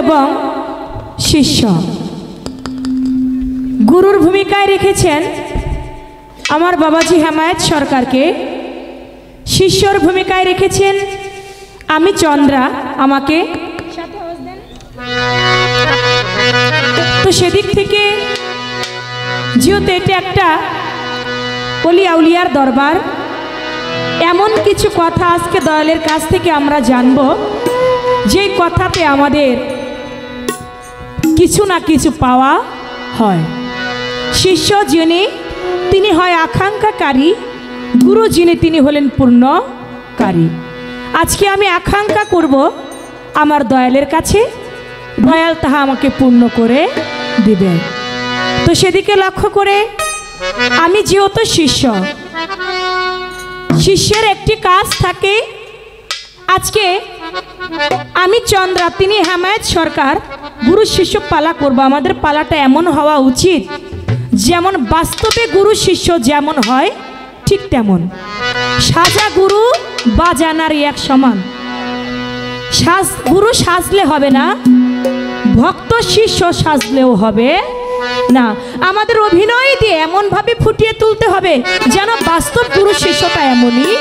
এবং শিষ্য। গুরুর ভূমিকায় রেখেছেন আমার বাবাজি হেমায়েত সরকারকে, শিষ্যর ভূমিকায় রেখেছেন আমি চন্দ্রা আমাকে। তো সেদিক থেকে যেহেতু এটা একটা অলি আউলিয়ার দরবার, এমন কিছু কথা আজকে দয়ালের কাছ থেকে আমরা জানব যে কথাতে আমাদের কিছু না কিছু পাওয়া হয়। শিষ্য যিনি তিনি হয় আকাঙ্ক্ষাকারী, গুরু যিনি তিনি হলেন পূর্ণকারী। আজকে আমি আকাঙ্ক্ষা করব আমার দয়ালের কাছে, দয়াল তাহা আমাকে পূর্ণ করে দিবেন। তো সেদিকে লক্ষ্য করে আমি যেহেতু শিষ্য, শিষ্যের একটি কাজ থাকে। আজকে আমি চন্দ্রা, তিনি হেমায়েত সরকার, গুরু শিষ্য পালা করব। আমাদের পালাটা এমন হওয়া উচিত যেমন বাস্তবে গুরু শিষ্য যেমন হয় ঠিক তেমন। সাজা গুরু বাজানার এক সমান। গুরু সাজলে হবে না, ভক্ত শিষ্য সাজলেও হবে না। আমাদের অভিনয় দিয়ে এমনভাবে ফুটিয়ে তুলতে হবে যেন বাস্তব গুরু শিষ্যতা এমনই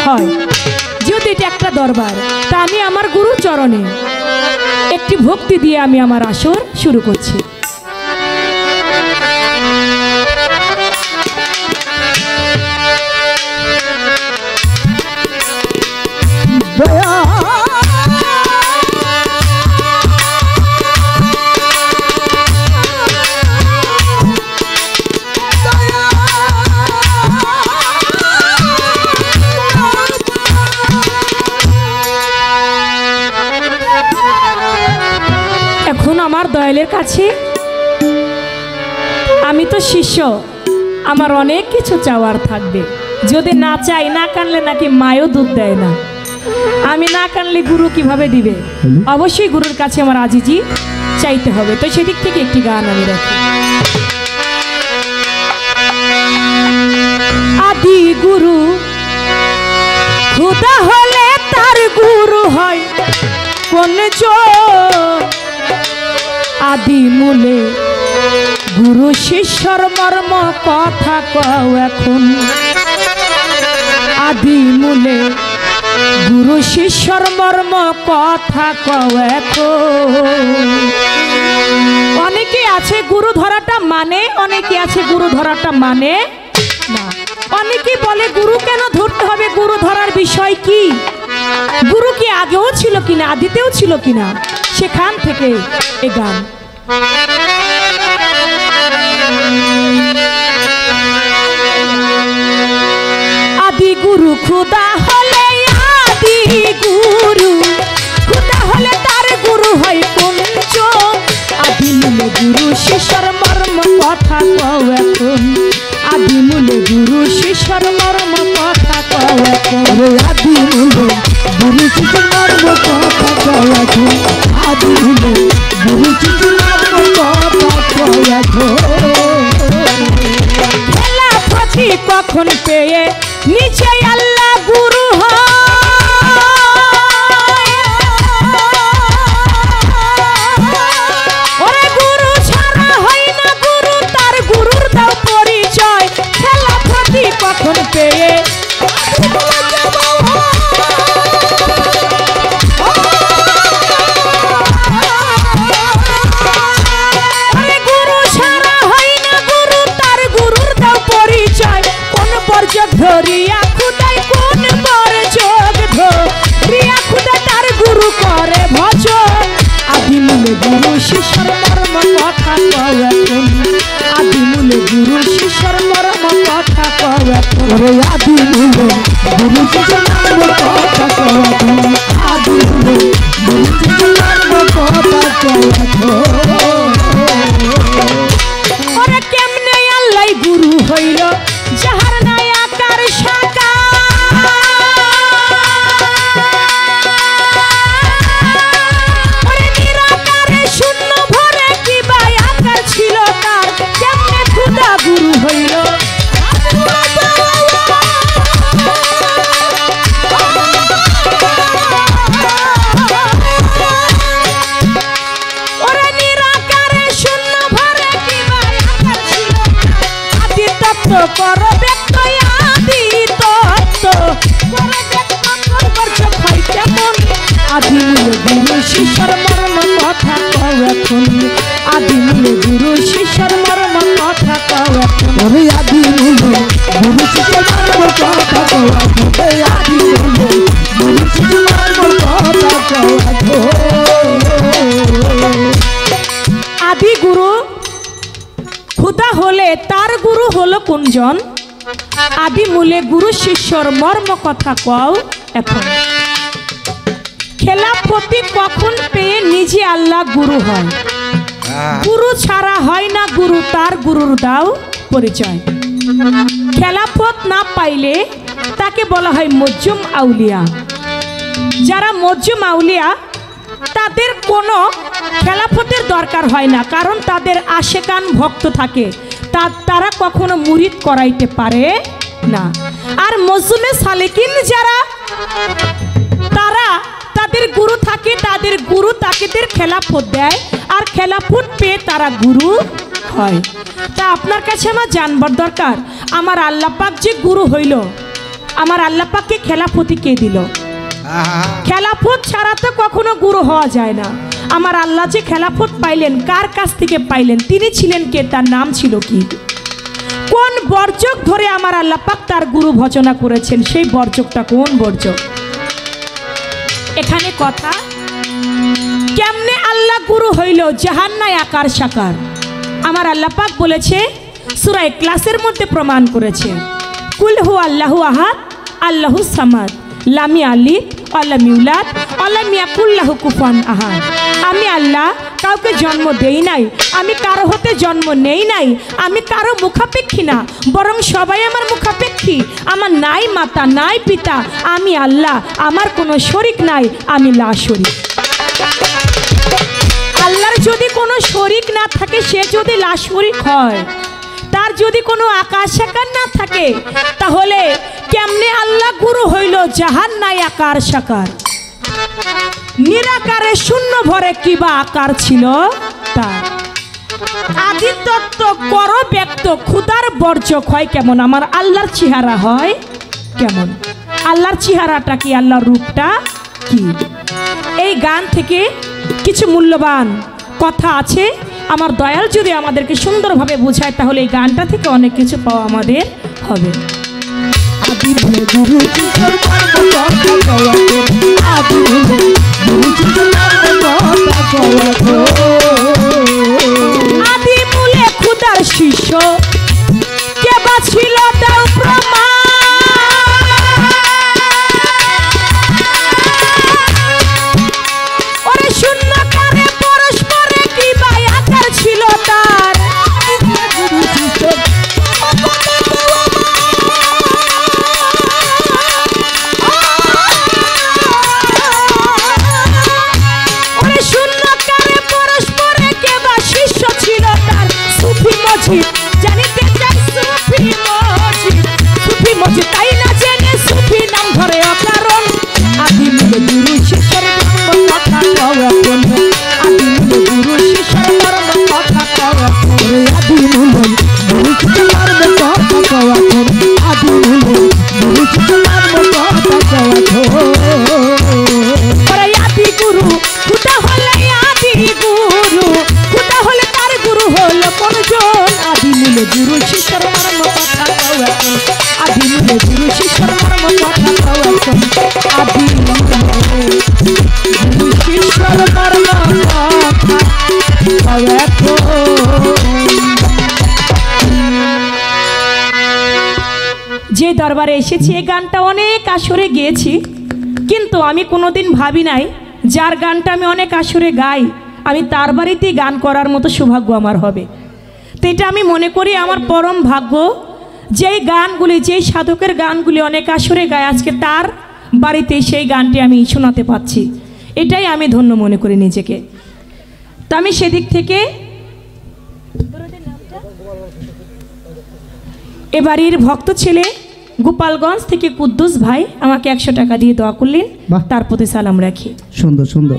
হয়। যেহেতু এটা একটা দরবার, তা আমি আমার গুরু চরণে একটি ভক্তি দিয়ে আমি আমার আসর শুরু করছি। আমার দয়ালের কাছে আমি তো শিষ্য, আমার অনেক কিছু চাওয়ার থাকবে। যদি না চাই, না কানলে নাকি মায়ও দুধ দেয় না। আমি না কানলে গুরু কিভাবে দিবে? অবশ্যই গুরুর কাছে আমার আজিজি চাইতে হবে। তো সেদিক থেকে একটি গান আমি রাখি। আদি গুরু খোদা হলে তার গুরু হয় কোন আদি মূলে গুরু শিষ্যর মর্ম কথা কও এখন। আদি মূলে গুরু শিষ্যর মর্ম কথা কও এখন। অনেকে আছে গুরু ধরাটা মানে, অনেকে আছে গুরু ধরাটা মানে না। অনেকে বলে গুরু কেন ধরতে হবে, গুরু ধরার বিষয় কি? গুরু কি আগেও ছিল কিনা, আদিতেও ছিল কিনা? সেখান থেকে এ গান। আদি গুরু খুদা হলে, আদি গুরু খুদা হলে তার গুরু হয় পঞ্চ। আদি মূলে গুরু শিষ্যর মর্ম কথা কও এখন। আদি মূলে গুরু শিষ্যর মর্ম কথা কও এখন। আদি মূলে গুরু শিষ্যর মর্ম কথা কও এখন। আদি মূলে গুরু শিষ্যর মর্ম কথা কও এখন। খেলাফতি কখন পেয়ে নিচে আল্লাহ গুরু হয়। ওরে গুরু ছাড়া হয় না গুরু, তার গুরুর দাও পরিচয়। খেলাফতি কখন পেয়ে শিষ্যর মর্ম কথা কও এখন আদি মূলে গুরু শিষ্যর মর্ম কথা কও এখন ওরে আদি মূলে গুরু শিষ্যের মর্ম কথা কও এখন আদি মূলে গুরু শিষ্যের মর্ম কথা কও এখন আদি গুরু খুদা হলে তার গুরু হলো কোনজন আদি মূলে গুরু শিষ্যর মর্ম কথা কও এখন খেলাফতি কখন পেয়ে নিজে আল্লাহ গুরু হয় গুরু ছাড়া হয় না গুরু তার গুরুর দাও পরিচয় খেলাফত না পাইলে তাকে বলা হয় মজ্জুম আউলিয়া যারা মজ্জুম আউলিয়া তাদের কোনো খেলাফতের দরকার হয় না কারণ তাদের আশেকান ভক্ত থাকে তারা কখনো মুরিদ করাইতে পারে না আর মজলুমে সালেকিন যারা তারা তাদের গুরু থাকে তাদের গুরু তাকেদের খেলাফত দেয় আর খেলাফত পেয়ে তারা গুরু হয় তা আপনার কাছে আমার জানবার দরকার আমার আল্লাহ পাক যে গুরু হইল আমার আল্লাহ পাককে খেলাফতি কে দিল খেলাফত ছাড়া তো কখনো গুরু হওয়া যায় না আমার আল্লাহ যে খেলাফত পাইলেন কার কাছ থেকে পাইলেন তিনি ছিলেন কে তার নাম ছিল কি কোন বর্জক ধরে আমার আল্লাহ পাক তার গুরু ভজনা করেছেন সেই বর্জকটা কোন বর্জক এখানে কথা কেমনে আল্লাহ গুরু হইল জাহান্নায় আকার সাকার আমার আল্লাহ পাক বলেছে সূরা ইখলাসের মধ্যে প্রমাণ করেছে কুল হু আল্লাহু আহাদ আল্লাহু সামাদ লাম ইয়ালিদ ওয়া লাম ইউলাদ ওয়া লাম ইয়াকুল লাহু কুফুয়ান আহাদ আমি আল্লাহ কাউকে জন্ম দেই নাই আমি কারো হতে জন্ম নেই নাই আমি কারো মুখাপেক্ষী না বরং সবাই আমার মুখাপেক্ষী আমার নাই মাতা নাই পিতা আমি আল্লাহ আমার কোনো শরীক নাই আমি লা শরীক আল্লাহর যদি কোনো শরীক না থাকে সে যদি লা শরীক হয় তার যদি কোনো আকাশ সাকার না থাকে তাহলে কেমনে আল্লাহ গুরু হইল জাহান্নায় আকার সাকার নিরাকারে শূন্য ভরে কিবা আকার ছিল তার আদি তত্ত্ব কর ব্যক্ত ক্ষুধার বর্জক হয় কেমন আমার আল্লাহর চেহারা হয় কেমন আল্লাহর চেহারাটা কি আল্লাহর রূপটা কি এই গান থেকে কিছু মূল্যবান কথা আছে আমার দয়াল যদি আমাদেরকে সুন্দরভাবে বোঝায় তাহলে এই গানটা থেকে অনেক কিছু পাওয়া আমাদের হবে আদি মূলে গুরু শিষ্যের মর্ম কথা কও এখন আদি মূলে গুরু শিষ্যের মর্ম কথা কও এখন আদি মূলে খুদার শিষ্য কে বা ছিল দাও প্রমাণ ওরে শূন্য কারে পরস্পরে কি বা আকার ছিল তার গুরু শিষ্যের ওরে শূন্য কারে পরস্পরে কে বা শিষ্য ছিল তার সুফি মজিদ জানিতে চাই সুফি মজিদ তাই না জেনে সুফি নাম ধরে অকারণ আদি মূলে গুরু শিষ্যের মর্ম কথা কও এখন আদি মূলে গুরু শিষ্যের মর্ম কথা কও এখন ওরে আদি মূলে গুরু শিষ্যের মর্ম কথা কও এখন আদি মূলে গুরু শিষ্যের মর্ম কথা কও এখন ওরে আদি গুরু খুদা হলে আদি গুরু খুদা হলে তার গুরু হলো কোনজন আদি মূলে গুরু শিষ্যের মর্ম কথা কও এখন আদি মূলে গুরু শিষ্যের মর্ম কথা কও এখন আদি মূলে গুরু শিষ্যের মর্ম কথা কও এখন যে দরবারে এসেছি এই গানটা অনেক আসরে গেয়েছি কিন্তু আমি কোনোদিন ভাবি নাই যার গানটা আমি অনেক আসরে গাই আমি তার বাড়িতেই গান করার মতো সৌভাগ্য আমার হবে তো এটা আমি মনে করি আমার পরম ভাগ্য যেই গানগুলি যেই সাধকের গানগুলি অনেক আসরে গায় আজকে তার বাড়িতে সেই গানটি আমি শোনাতে পাচ্ছি এটাই আমি ধন্য মনে করি নিজেকে তো আমি সেদিক থেকে এ বাড়ির ভক্ত ছেলে গোপালগঞ্জ থেকে কুদ্দুস ভাই আমাকে 100 টাকা দিয়ে দোয়া করলেন বাহ। তার প্রতি সালাম রাখি সুন্দর সুন্দর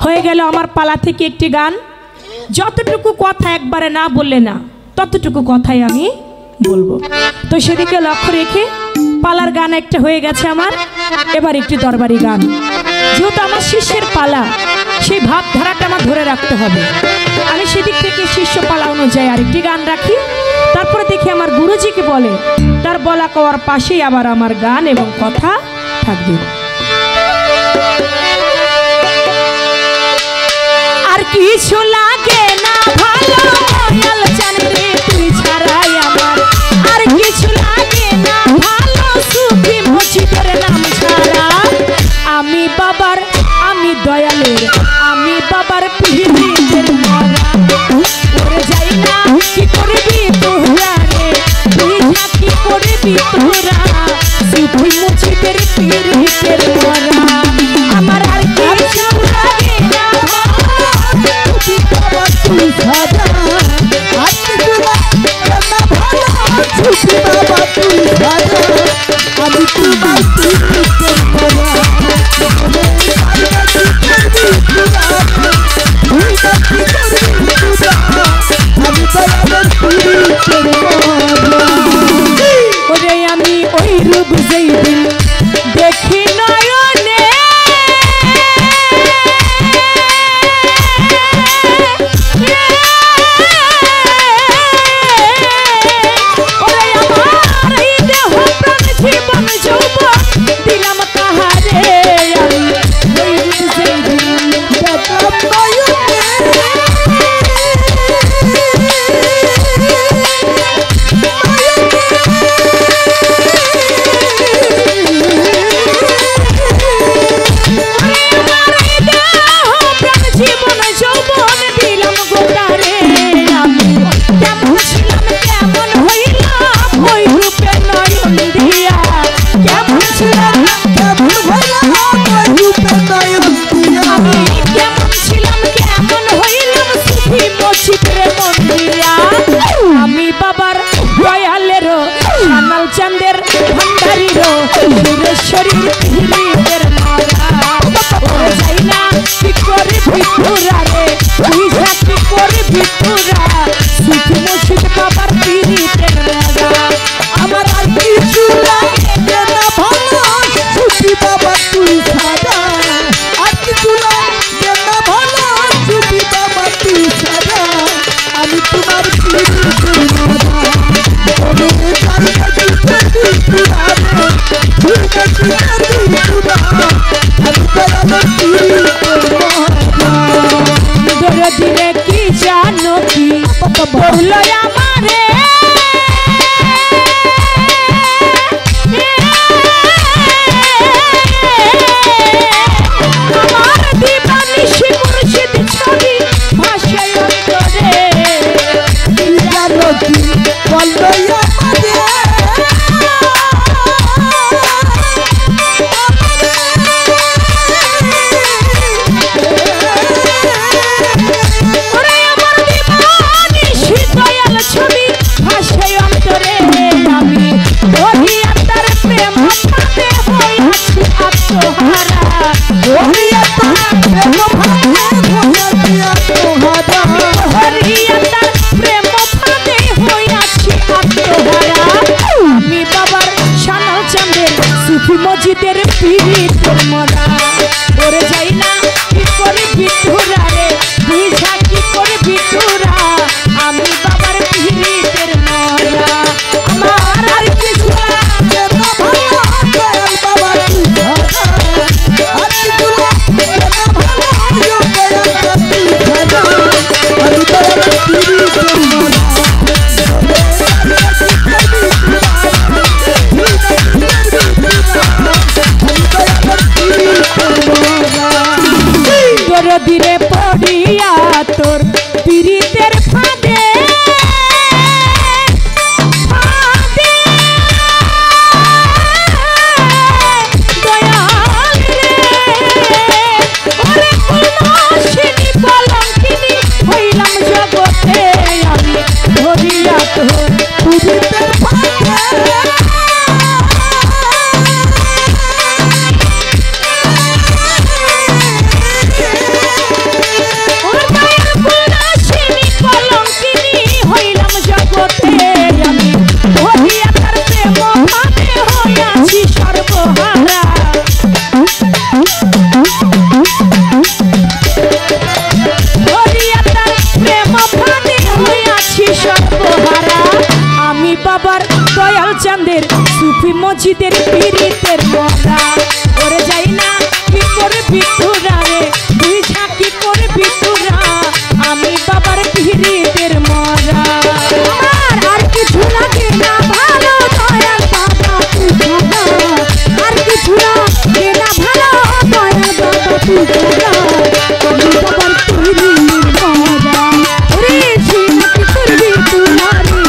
হয়ে গেল আমার পালা থেকে একটি গান যতটুকু কথা একবারে না বললে না ততটুকু কথাই আমি বলবো তো সেদিকে লক্ষ্য রেখে পালার গান একটা হয়ে গেছে আমার এবার একটি দরবারি গান যেহেতু আমার শিষ্যের পালা, সেই ভাবধারাটা আমার ধরে রাখতে হবে। আমি সেদিক থেকে শিষ্য পালা অনুযায়ী আরেকটি গান রাখি, তারপরে দেখি আমার গুরুজিকে বলে, তার বলা কওয়ার পাশেই আবার আমার গান এবং কথা থাকবে। আর কিছু লাগে না ভালো দয়াল চাঁদ রে তুই ছাড়াই আমার, আর কিছু লাগে না ভালো সুখী মজিদের নাম ছাড়া। আমি বাবার, আমি দয়ালের, আমি বাবার পিড়িতের মরা। ওরে যাই না কি করবি তোরা রে, তুই যা কি করবি তোরা, সুখী মজিদের পিড়িতের মরা। আমার আর কিছু লাগে না তুই সাজা আর কিছু লাগে না ভালো, ছুটি বাবা তুই সাজা, আমি তোমার পিড়িতের মরা। ওরে আমি ওই রূপ যেই দিন দেখি নয়নে, ওরে আমার এই দেহ প্রাণ জীবন যৌবন দিলাম কাহারে। আমি ওই রূপ যেই দিন দেখলাম নয়নে, আমি বাবার দয়ালের সানাল চাঁদের ভান্ডারির সুরেশ্বরীর পিড়িতের মরা। ওরে যাই না কি করে ভিতুরা রে, তুই যা কি করে ভিতুরা, সুখী মসজিদ বাবার পিড়িতের মরা। আমার আর কিছু লাগে না ভালো, ছুটি বাবা তুই সাজা, আর কিছু লাগে না ভালো, ছুটি বাবা তুই সাজা, আমি তোমার পিড়িতের মরা। ওরে সাজা তুই করবি পুরানো, তুই নাকি করবি পুরানো, আমি তোমার পিড়িতের মরা। দিনে কি জানো কি বললো আমারে, আমার দিবানিশি মুর্শিদ ছবি ভাষায় অন্তরে। জানো কি বললো আমারে, ওরে আমার দিবানিশি দয়াল ছবি ভাষায় অন্তরে। আমি ওহি আত্মার প্রেম ফাঁদে হইয়াছি আত্মহারা, ওহি আত্মার প্রেম হরিয়াতার প্রেম ফাঁদে হইয়াছি আত্মহারা। আমি বাবার সানাল চাঁদের সুফি মজিদের পিড়িতের মরা। ওরে যাই না কি করে বিটুরা রে, তুই যা কি করে বিটুরা, আমি বাবার পিড়িতের মরা। আমার আর কিছু লাগে না ভালো, দয়াল বাবা তুই সাজা, আর কিছু লাগে না ভালো, দয়াল বাবা তুই সাজা, আমি তোমার পিড়িতের মরা। দরদিরে পড়িয়া তোর পিড়িতের ফাঁদে, ফাঁদে দয়াল রে, ওরে কুলসিনী কলঙ্কিনী হইলাম জগতে। আমি ধরিয়া তোর পিড়িতের ফাঁদে, মসজিদের পিরিতের মরা ওরে যাই না কি করবি তোরা রে তুই ঝাঁকি করবি তোরা আমি বাবার পিরিতের মরা আর কিছু লাগে না ভালো দয়াল বাবা তুই ছাড়া আর কিছু লাগে না ভালো দয়াল বাবা তুই ছাড়া আমি বাবার পিরিতের মরা ওরে ঝাঁকি করবি তোরা রে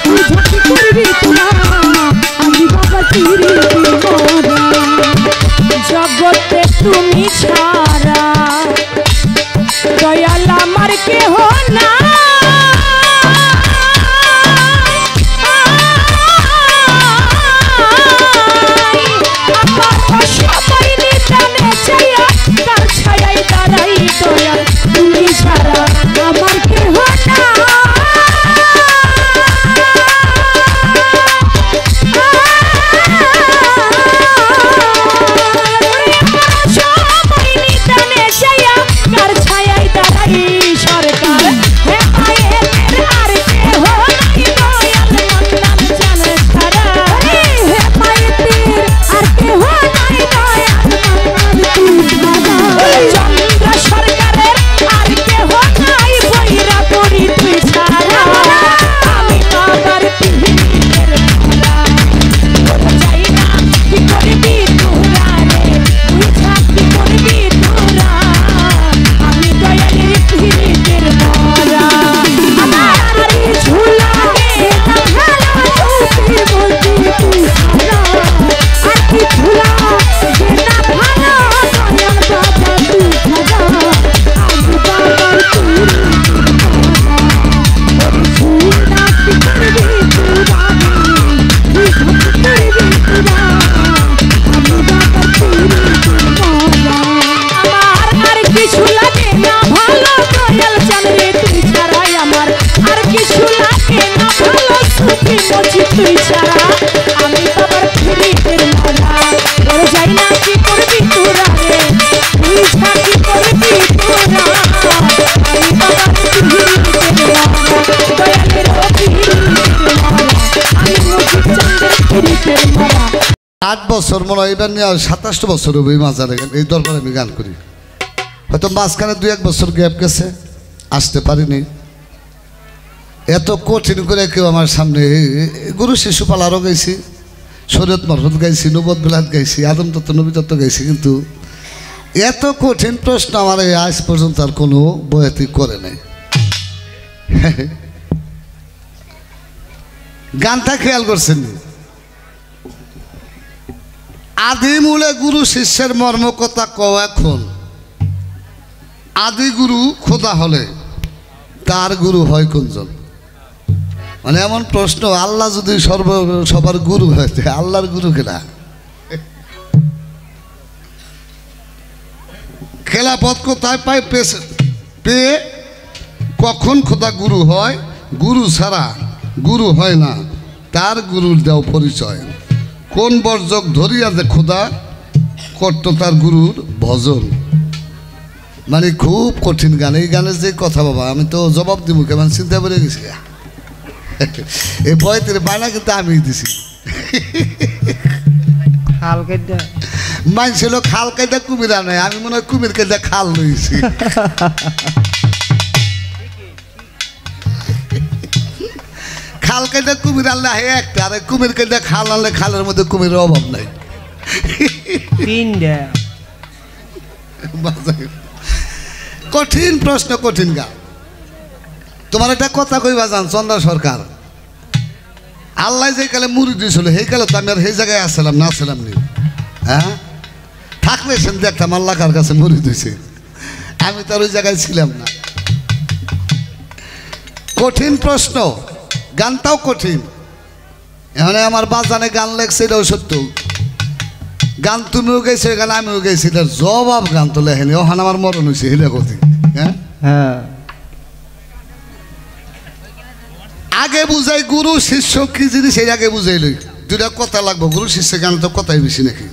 তুই ঝাঁকি করবি তোরা আমি বাবার পিরিতের মরা জগতে তুমি ছাড়া দয়াল আমার কেহ না আমার সবাই নিতানে চাইয়া তার ছায়ায় দাঁড়াই দয়াল তুমি ছাড়া আমার কেহ না সবাই নিতানে চাইয়া তার ছায়ায় দাঁড়াই সরকার হে পায়ের আর কেহ নাই দয়াল মন্দান জানে ছাড়া হে পায়েতের আর কেহ নাই দয়াল মান্নান তুই ছাড়া চন্দ্র সরকারের আর কেহ নাই বৈরা পড়ি তুই ছাড়া আমি বাবার পিরিতের মরা ওরে যাই না কি করবি তোরা রে তুই ঝাঁকি করবি তোরা আমি দয়ালের পিরিতের মরা আমার আর কিছু লাগে না ভালো তুই বলতি তুই ছাড়া আর কিছু লাগে না ভালো দয়াল বাবা তুই ছাড়া আমি বাবার আমার আর কিছু লাগে না ভালো দয়াল জানরে তুই ছাড়াই আমার আর কিছু লাগে না ভালো সুখী মজি তুই ছাড়া আমি বাবার পিরিতের মরা ওরে যাই না কি করবি তোরা রে তুই ঝাঁকি করবি তোরা আমি বাবার পিরিতের মরা দয়ালের পিরিতের মরা আমি মজি চাঁদের পিরিতের মরা 8 বছর মনে হয় এবার নিয়ে 27 বছর হবে এই মাজারে এই দরবারে আমি গান করি হয়তো মাঝখানে 2-1 বছর গ্যাপ গেছে আসতে পারিনি এত কঠিন করে কেউ আমার সামনে গুরু শিশুপাল আরও গাইছি শরীয়ত মারফত গাইছি নবদ বিলাত গাইছি আদম তত্ত্ব নবী তত্ত্ব গাইছি কিন্তু এত কঠিন প্রশ্ন আমার এই আজ পর্যন্ত আর কোনো বয়াতি করে নাই গানটা খেয়াল করছেন আদি মূলে গুরু শিষ্যের মর্ম কথা কও এখন আদি গুরু খোদা হলে তার গুরু হয় কোনজন মানে এমন প্রশ্ন আল্লাহ যদি সবার গুরু হয় আল্লাহর গুরু কেনা খেলাফত কোথায় পায় পেয়ে কখন খোদা গুরু হয় গুরু ছাড়া গুরু হয় না তার গুরুর দেও পরিচয় কোন বর্জক ধরিয়া যে খোদা করত তার গুরুর ভজন মানে খুব কঠিন গান এই গানের যে কথা বাবা আমি তো জবাব দিব কেমন চিন্তা করে গেছি এই বয়তের বায়না কিন্তু আমি দিছি মানছিল খাল কাইটা কুমির আনে আমি মনে হয় কুমির কাইটা খাল লইছি খাল কাইটা কুমির আনলে হে একটা আর কুমির কাইটা খাল আনলে খালের মধ্যে কুমিরের অভাব নাই কঠিন প্রশ্ন কঠিন গান তোমার একটা কথা কইবা জান চন্দ্র সরকার আল্লাহ যে কালে মুড়ি দিয়েছিল সেই কালে তো আমি আর সেই জায়গায় আসছিলাম না আসছিলাম নি হ্যাঁ থাকলে সেন দেখতাম আল্লাহ কার কাছে মুড়ি দিয়েছে আমি তো আর ওই জায়গায় ছিলাম না কঠিন প্রশ্ন গানটাও কঠিন এখানে আমার বাজানে গান লেখছে এটাও সত্য গান তুমিও গেছো গান আমিও গেছি এটার জবাব গান তো লেখেনি ওখানে আমার মরণ হয়েছে হিলে কথি হ্যাঁ হ্যাঁ আগে বুঝাই গুরু শিষ্য কি জিনিস এই আগে বুঝাই লই দুটা কথা লাগবো গুরু শিষ্য গান তো কথাই বেশি নাকি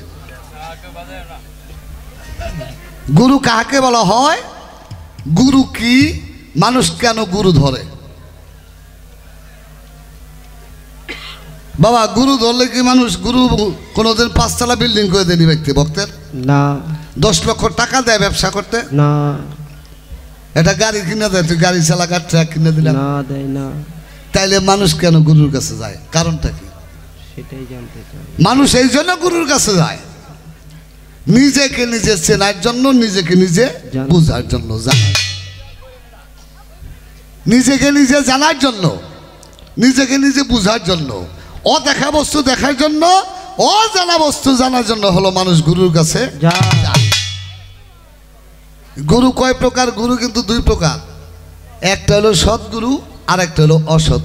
গুরু কাহাকে বলা হয় গুরু কি মানুষ কেন গুরু ধরে বাবা গুরু ধরলে কি মানুষ গুরু কোনোদিন 5 তলা বিল্ডিং করে দেনি ব্যক্তি ভক্তের না 10 লক্ষ টাকা দেয় ব্যবসা করতে না এটা গাড়ি কিনে দেয় তুই গাড়ি চালাকা ট্রাক কিনে দিলাম না দেয় না তাইলে মানুষ কেন গুরুর কাছে যায় কারণটা কি সেটাই জানতে চাই মানুষ এই জন্য গুরুর কাছে যায় নিজেকে নিজে চেনার জন্য নিজেকে নিজে বোঝার জন্য নিজেকে নিজে জানার জন্য নিজেকে নিজে বোঝার জন্য অদেখা বস্তু দেখার জন্য অজানা বস্তু জানার জন্য হলো মানুষ গুরুর কাছে যায়। গুরু কয় প্রকার গুরু কিন্তু 2 প্রকার একটা হলো সৎগুরু আর একটা হলো অসৎ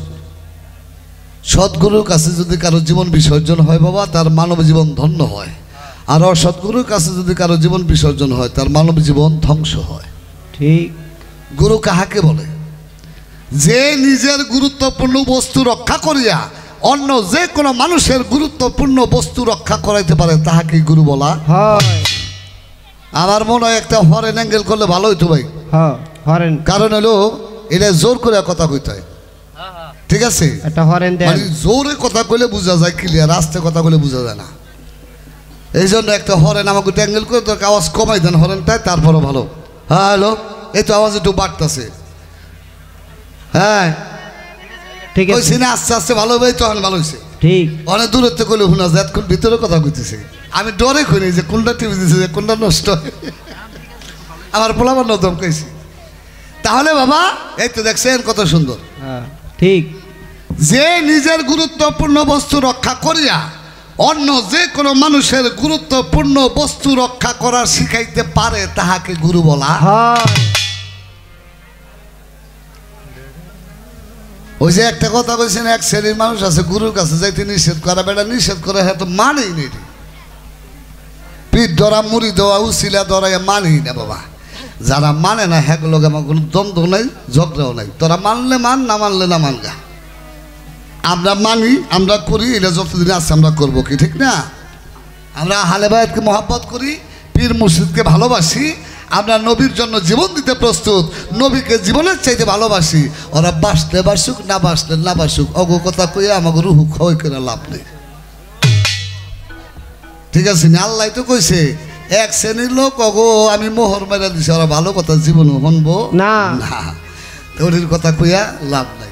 সৎগুরুর কাছে যদি কারো জীবন বিসর্জন হয় বাবা তার মানব জীবন ধন্য হয় আর অসৎগুরুর কাছে যদি কারো জীবন বিসর্জন হয় তার মানব জীবন ধ্বংস হয় ঠিক গুরু কাহাকে বলে যে নিজের গুরুত্বপূর্ণ বস্তু রক্ষা করিয়া অন্য যে কোনো মানুষের গুরুত্বপূর্ণ বস্তু রক্ষা করাইতে পারে তাহাকে গুরু বলা হয় আমার মনে হয় একটা হরেন অ্যাঙ্গেল করলে ভালো হইতো ভাই হ্যাঁ হরেন কারণ হলো এটা জোর করে কথা কইতে হয় ঠিক আছে একটা হরেন দেন মানে জোরে কথা কইলে বোঝা যায় ক্লিয়ার আস্তে কথা কইলে বোঝা যায় না এই জন্য একটা হরেন আমাকে ট্যাঙ্গেল করে তোর আওয়াজ কমাই দেন হরেনটাই তারপরে ভালো হ্যাঁ হ্যালো এই তো আওয়াজ একটু বাড়তেছে হ্যাঁ ঠিক ওই আছে সিনে আস্তে আস্তে ভালো হবে তখন ভালো হয়েছে ঠিক অনেক দূরত্ব করলে শোনা যায় এতক্ষণ ভিতরে কথা কইতেছে আমি ডরে করি যে কোনটা টিভি দিচ্ছে যে কোনটা নষ্ট আমার পোলাবার নতম কইছি তাহলে বাবা এই তো দেখছেন কত সুন্দর হ্যাঁ ঠিক যে নিজের গুরুত্বপূর্ণ বস্তু রক্ষা করিয়া অন্য যে কোনো মানুষের গুরুত্বপূর্ণ বস্তু রক্ষা করা শিখাইতে পারে তাহাকে গুরু বলা হয় ওই যে একটা কথা কইছেন এক শ্রেণীর মানুষ আছে গুরুর কাছে যাইতে নিষেধ করা বেটা নিষেধ করে হ্যাঁ তো মানেই নেই পিঠ ধরা মুড়ি দেওয়া উচিলা ধরা মানেই না বাবা যারা মানে না হ্যাঁ লোক আমার কোনো দ্বন্দ্ব নাই ঝগড়াও নাই তোরা মানলে মান না মানলে না মানগা আমরা মানি আমরা করি এটা যতদিন আছে আমরা করবো কি ঠিক না আমরা আহলে বায়াতকে মহব্বত করি পীর মুর্শিদকে ভালোবাসি আমরা নবীর জন্য জীবন দিতে প্রস্তুত নবীকে জীবনের চাইতে ভালোবাসি ওরা বাসলে বাসুক না বাসলে না বাসুক অগো কথা কইয়া আমাকে রুহু ক্ষয় করে লাভ নেই ঠিক আছে না আল্লাহ তো কইছে এক শ্রেণীর লোক অগো আমি মোহর মেরা দিছি ওরা ভালো কথা জীবন শুনবো না না ওদের কথা কইয়া লাভ নাই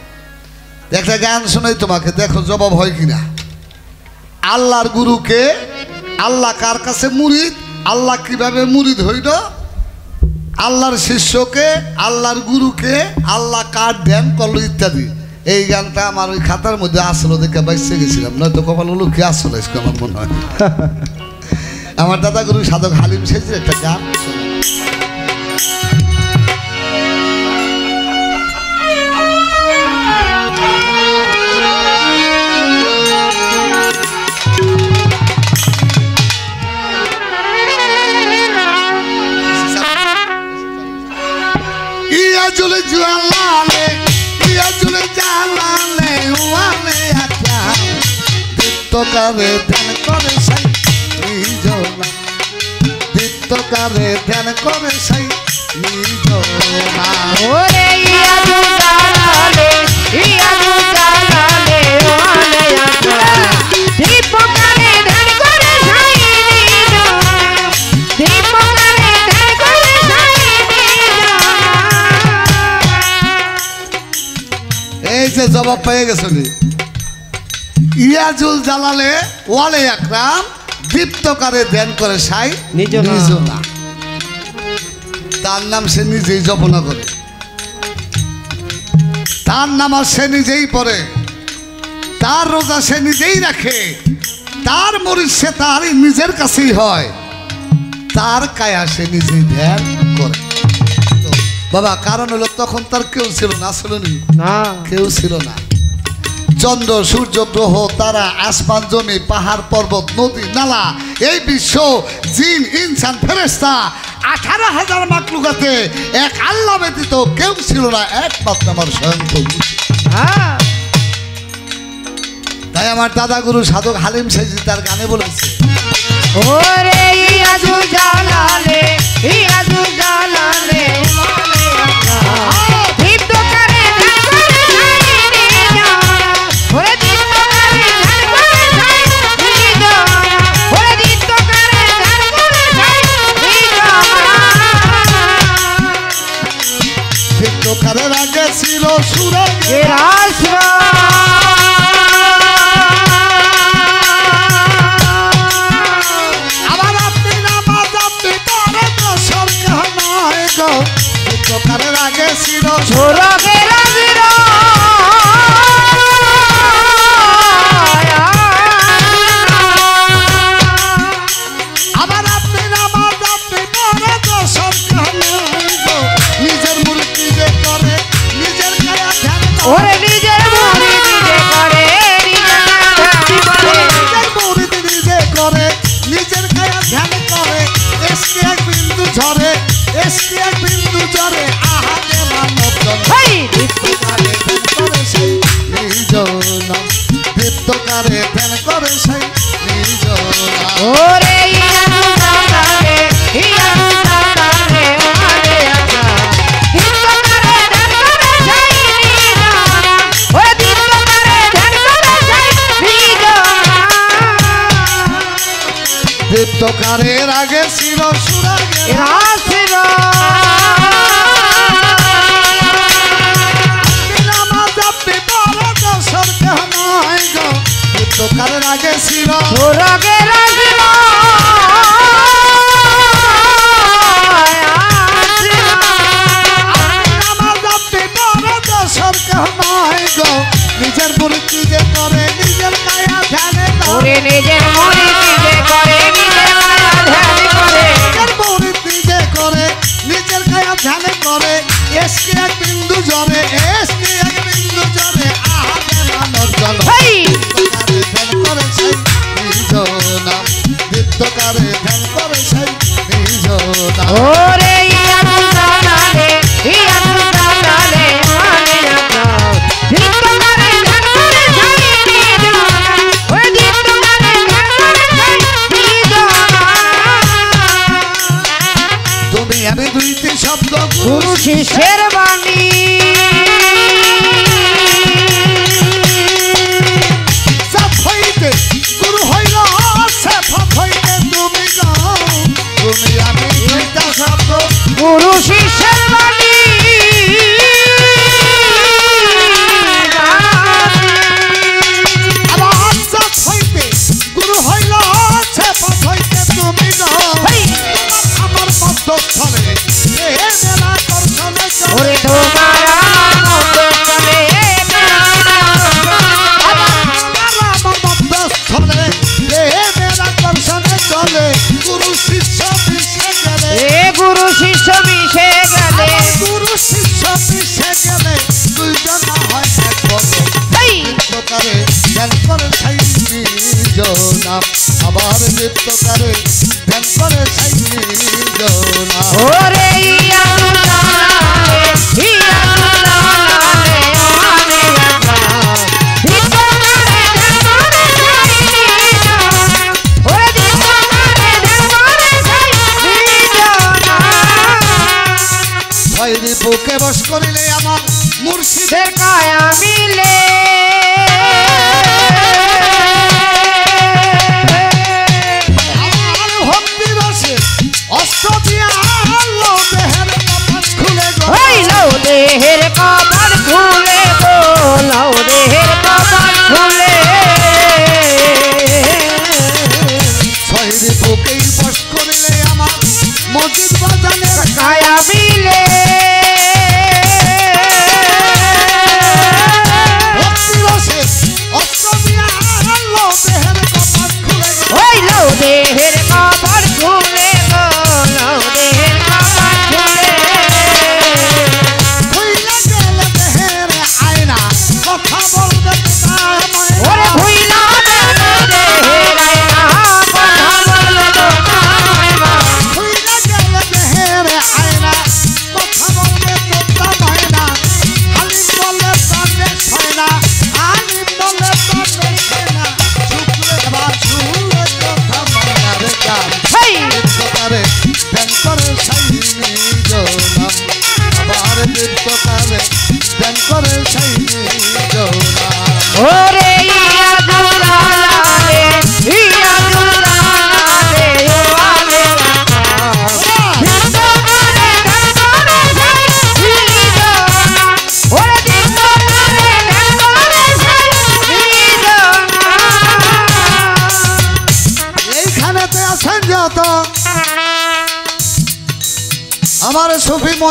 একটা গান শোনাই তোমাকে দেখো জবাব হয় কিনা আল্লাহর গুরুকে আল্লাহ কার কাছে মুরিদ আল্লাহ কিভাবে মুরিদ হইল আল্লাহর শিষ্যকে আল্লাহর গুরুকে আল্লাহ কার ধ্যান করলো ইত্যাদি এই গানটা আমার ওই খাতার মধ্যে আসলো দেখে বাইসে গেছিলাম নয়তো কপাল হলো কি আসলো আমার মনে হয় আমার দাদা গুরু সাধক হালিম শেষের একটা গান জুলে জ্বালালে ইয়া জুলে জ্বালালে ওয়ালে আচ্ছা দীপ্তকারে ধ্যান করে সাই নিজনা দীপ্তকারে ধ্যান করে সাই নিজনা ওরে ইয়া জুগালে ওয়ালে আচ্ছা দীপকারে ধ্যান করে সাই নিজনা দীপকারে ধ্যান করে সাই নিজনা এই যে জবাব পেয়ে গেছেন ইয়াজুল জালালে ওয়ালে আকরাম দীপ্তকারে ধ্যান করে সাই নিজনা তার নাম সে নিজেই জপনা করে তার নামাজ সে নিজেই পড়ে তার রোজা সে নিজেই রাখে তার মরিচ সে তারই নিজের কাছেই হয় তার কায়া সে নিজেই ধ্যান করে বাবা কারণ হলো তখন তার কেউ ছিল না আসলে না কেউ ছিল না চন্দ্র সূর্য গ্রহ তারা আসমান জমি পাহাড় পর্বত নদী নালা এই বিশ্ব জিন ইনসান ফেরেশতা 18,000 মাখলুকাতে এক আল্লাহ ব্যতীত কেউ ছিল না একমাত্র আমার স্বয়ং প্রভু হ্যাঁ তাই আমার দাদা গুরু সাধক হালিম সাইজি তার গানে বলেছে ওরে ইয়া জুগালে দীপ্তকারে ধ্যান করে সাই নিজনা ওরে দীপ্তকারে ধ্যান করে দীপ্তকারের আগে ছিল সুরাগে আবার আপনি নামাজ আপনি পড়ে দোষর কাহানায় গো দীপ্তকারের আগে ছিল আবার আপনি নামাজ আপনি পড়ে দোষর কাহানায় গো নিজের মূর্তি যে করে নিজের কায়া ধ্যান ওরে নিজের মুড়ি নিজে করে নিজের মূর্তি নিজে করে নিজের কায়া ধ্যান করে এসকে এক বিন্দু ঝরে এসকে এক বিন্দু ঝরে আহারে মানব জন দীপ্তকারে ধ্যান করে সেই নিজ নাম দীপ্তকারে ধ্যান করে সেই নিজ নাম ওরে ইয়া সুতারে ওরে আকা দীপ্তকারে ধ্যান করে যাই নিজ ওরে দীপ্তকারে ধ্যান করে যাই নিজ দীপ্তকারের আগে ছিল সুরাগে রাসির নামাজ আপনি পড়ে দোষর কাহানায় গো দীপ্তকারের আগে ছিল সুরগে রাসির নামাজ আপনি পড়ে দোষর কাহানায় গো নিজের মূর্তি যে করে নিজের কায়া ধ্যানে ওরে নিজের মুড়ি নিজে করে নিজের মায়া ধ্যান করে নিজের মূর্তি যে করে নিজের কায়া ধ্যান করে এসকে এক বিন্দু ঝরে এসকে এক বিন্দু ঝরে আহারে মানব জন হেই দীপ্তকারে ধ্যান করে সেই নিজ নাম ওরে ইয়া সুতারে মানে আকা দীপ্তকারে ধ্যান করে যাই নিজ ওরে দীপ্তকারে ধ্যান করে যাই নিজ তুমি আমি দুইটি শব্দ গুরু শিষ্যের বাণী সাফ হইতে গুরু হইল সাফ হইতে তুমি গাও তুমি আমি দুইটা শব্দ গুরু শিষ্যের বাণী আবার সাফ হইতে গুরু হইল সাফ হইতে তুমি গাও আমার মধ্যস্থলে এ মেলা করছলে ওরে তোমার মধ্যস্থলে আমার মধ্যস্থলে এ মেলা করছলে চলে গুরু শিষ্য মিশে গেলে এ গুরু শিষ্য মিশে গেলে গুরু শিষ্য মিশে গেলে দুইজন না হয় এক বলে হেই দীপ্তকারে ধ্যান করে সেই নিজ নাম আবার দীপ্তকারে ধ্যান করে সেই নিজ নাম ওরে ইয়া সুতারে মানে আকা দীপ্তকারে ধ্যান করে যাই নিজ ওরে দীপ্তকারে ধ্যান করে যাই নিজ ছয়রি বুকে বস করিলে আমার মুর্শিদের দের কায়া মিলে আমার ভক্তি রসে অস্ত্র দিয়া আলো দেহের কপাট খুলে গো ওই লাউ দেহের কপাট খুলে গো লাউ দেহের কপাট খুলে ছয়রি বুকেই বস করিলে আমার মসজিদ বাজানের কায়া মিলে ভক্তি রসে অস্ত্র দিয়া আলো দেহের কপাট খুলে গো ওই লাউ দেহের কপাট খুলে গো লাউ দেহের কপাট খুলে খুইলে গেলে দেহের আয়না কথা বলবে তাই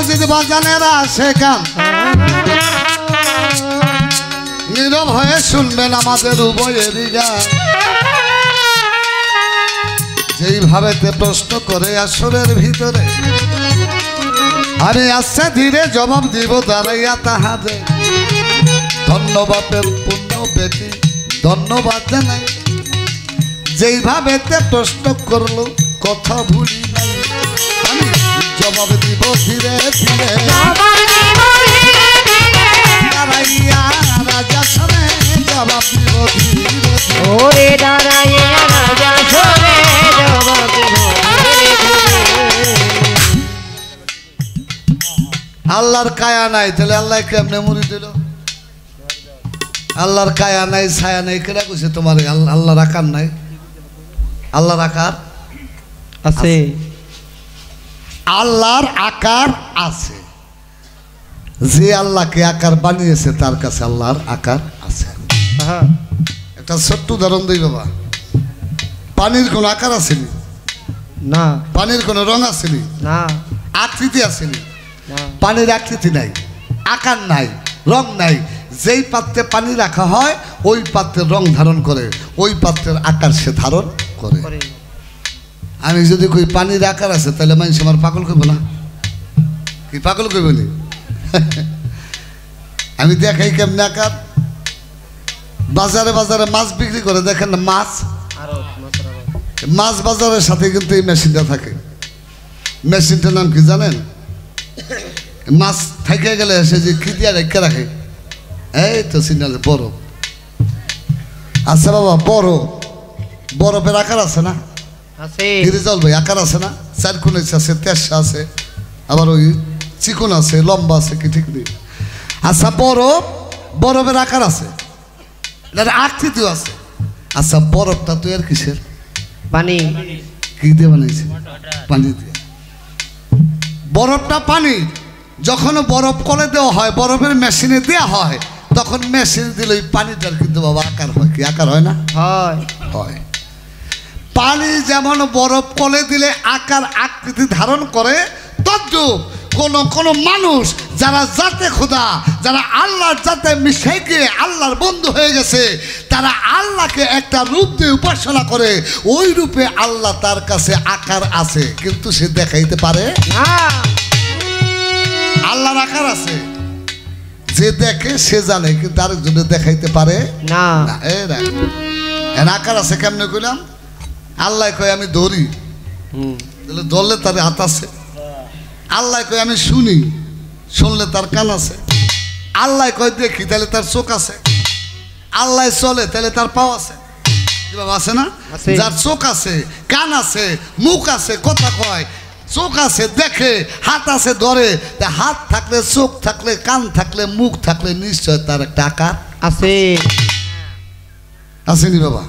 মসজিদ বাজানেরা শেখান নীরব হয়ে শুনবেন আমাদের উভয়েরই গান যেইভাবেতে প্রশ্ন করে আসরের ভিতরে আরে আচ্ছা ধীরে জবাব দিব দাঁড়াইয়া তাহাদের ধন্যবাদের পুণ্য বেটি ধন্যবাদ জানাই যেইভাবেতে প্রশ্ন করলো কথা ভুলি নাই আমি জবাব দিব ধীরে ধীরে দাঁড়াইয়া রাজা সামনে জবাব দিব ধীরে ধীরে ওরে দাঁড়াইয়া রাজা সরে জবাব দিব ধীরে ধীরে। আল্লাহর কায়া নাই তাহলে আল্লাহ কেমনে মুড়ি দিল আল্লাহর কায়া নাই ছায়া নাই কেনা কইছে তোমার আল্লাহর আকার নাই আল্লাহর আকার আছে আল্লাহর আকার আছে যে আল্লাহকে আকার বানিয়েছে তার কাছে আল্লাহর আকার আছে হ্যাঁ একটা ছোট্ট উদাহরণ দিই বাবা পানির কোনো আকার আসেনি না পানির কোনো রং আসেনি না আকৃতি আসেনি না পানির আকৃতি নাই আকার নাই রং নাই যেই পাত্রে পানি রাখা হয় ওই পাত্রের রং ধারণ করে ওই পাত্রের আকার সে ধারণ করে করে আমি যদি কই পানির আকার আছে তাহলে মানুষ আমার পাগল করবো না কি পাগল করবো নি আমি দেখাই কেমনে আকার বাজারে বাজারে মাছ বিক্রি করে দেখেন না মাছ আরো মাত্রা মাছ বাজারের সাথে কিন্তু এই মেশিনটা থাকে মেশিনটার নাম কি জানেন মাছ থেকে গেলে সে যে কি দিয়ে রেখে রাখে এই তো সিগনাল বরফ আচ্ছা বাবা বরফের আকার আছে না আছে হিরিজল ভাই আকার আছে না চারকুন আছে তেরশা আছে আবার ওই চিকন আছে লম্বা আছে কি ঠিক নেই আচ্ছা বরফের আকার আছে এটার আকৃতিও আছে আচ্ছা বরফটা তো এর কিসের পানি কি দিয়ে বানাইছে পানি দিয়ে বরফটা পানি যখন বরফ করে দেওয়া হয় বরফের মেশিনে দেওয়া হয় তখন মেশিন দিলে ওই পানিটার কিন্তু বাবা আকার হয় কি আকার হয় না হয় হয় পানি যেমন বরফ কলে দিলে আকার আকৃতি ধারণ করে তদ্রূপ কোন মানুষ যারা জাতে খোদা যারা আল্লাহর জাতে মিশে গিয়ে আল্লাহর বন্ধু হয়ে গেছে তারা আল্লাহকে একটা রূপ দিয়ে উপাসনা করে ওই রূপে আল্লাহ তার কাছে আকার আছে কিন্তু সে দেখাইতে পারে না আল্লাহর আকার আছে যে দেখে সে জানে কিন্তু আরেকজনে দেখাইতে পারে না না এর আকার আছে কেমনে কইলাম আল্লাহ কয় আমি ধরি তাহলে ধরলে তার হাত আছে আল্লাহ কয় আমি শুনি শুনলে তার কান আছে আল্লাহ কয় দেখি তাহলে তার চোখ আছে আল্লাহ চলে তাহলে তার পাও আছে কি বাবা আছে না আছে। যার চোখ আছে কান আছে মুখ আছে কথা কয় চোখ আছে দেখে হাত আছে ধরে তা হাত থাকলে চোখ থাকলে কান থাকলে মুখ থাকলে নিশ্চয় তার একটা আকার আছে আসেনি বাবা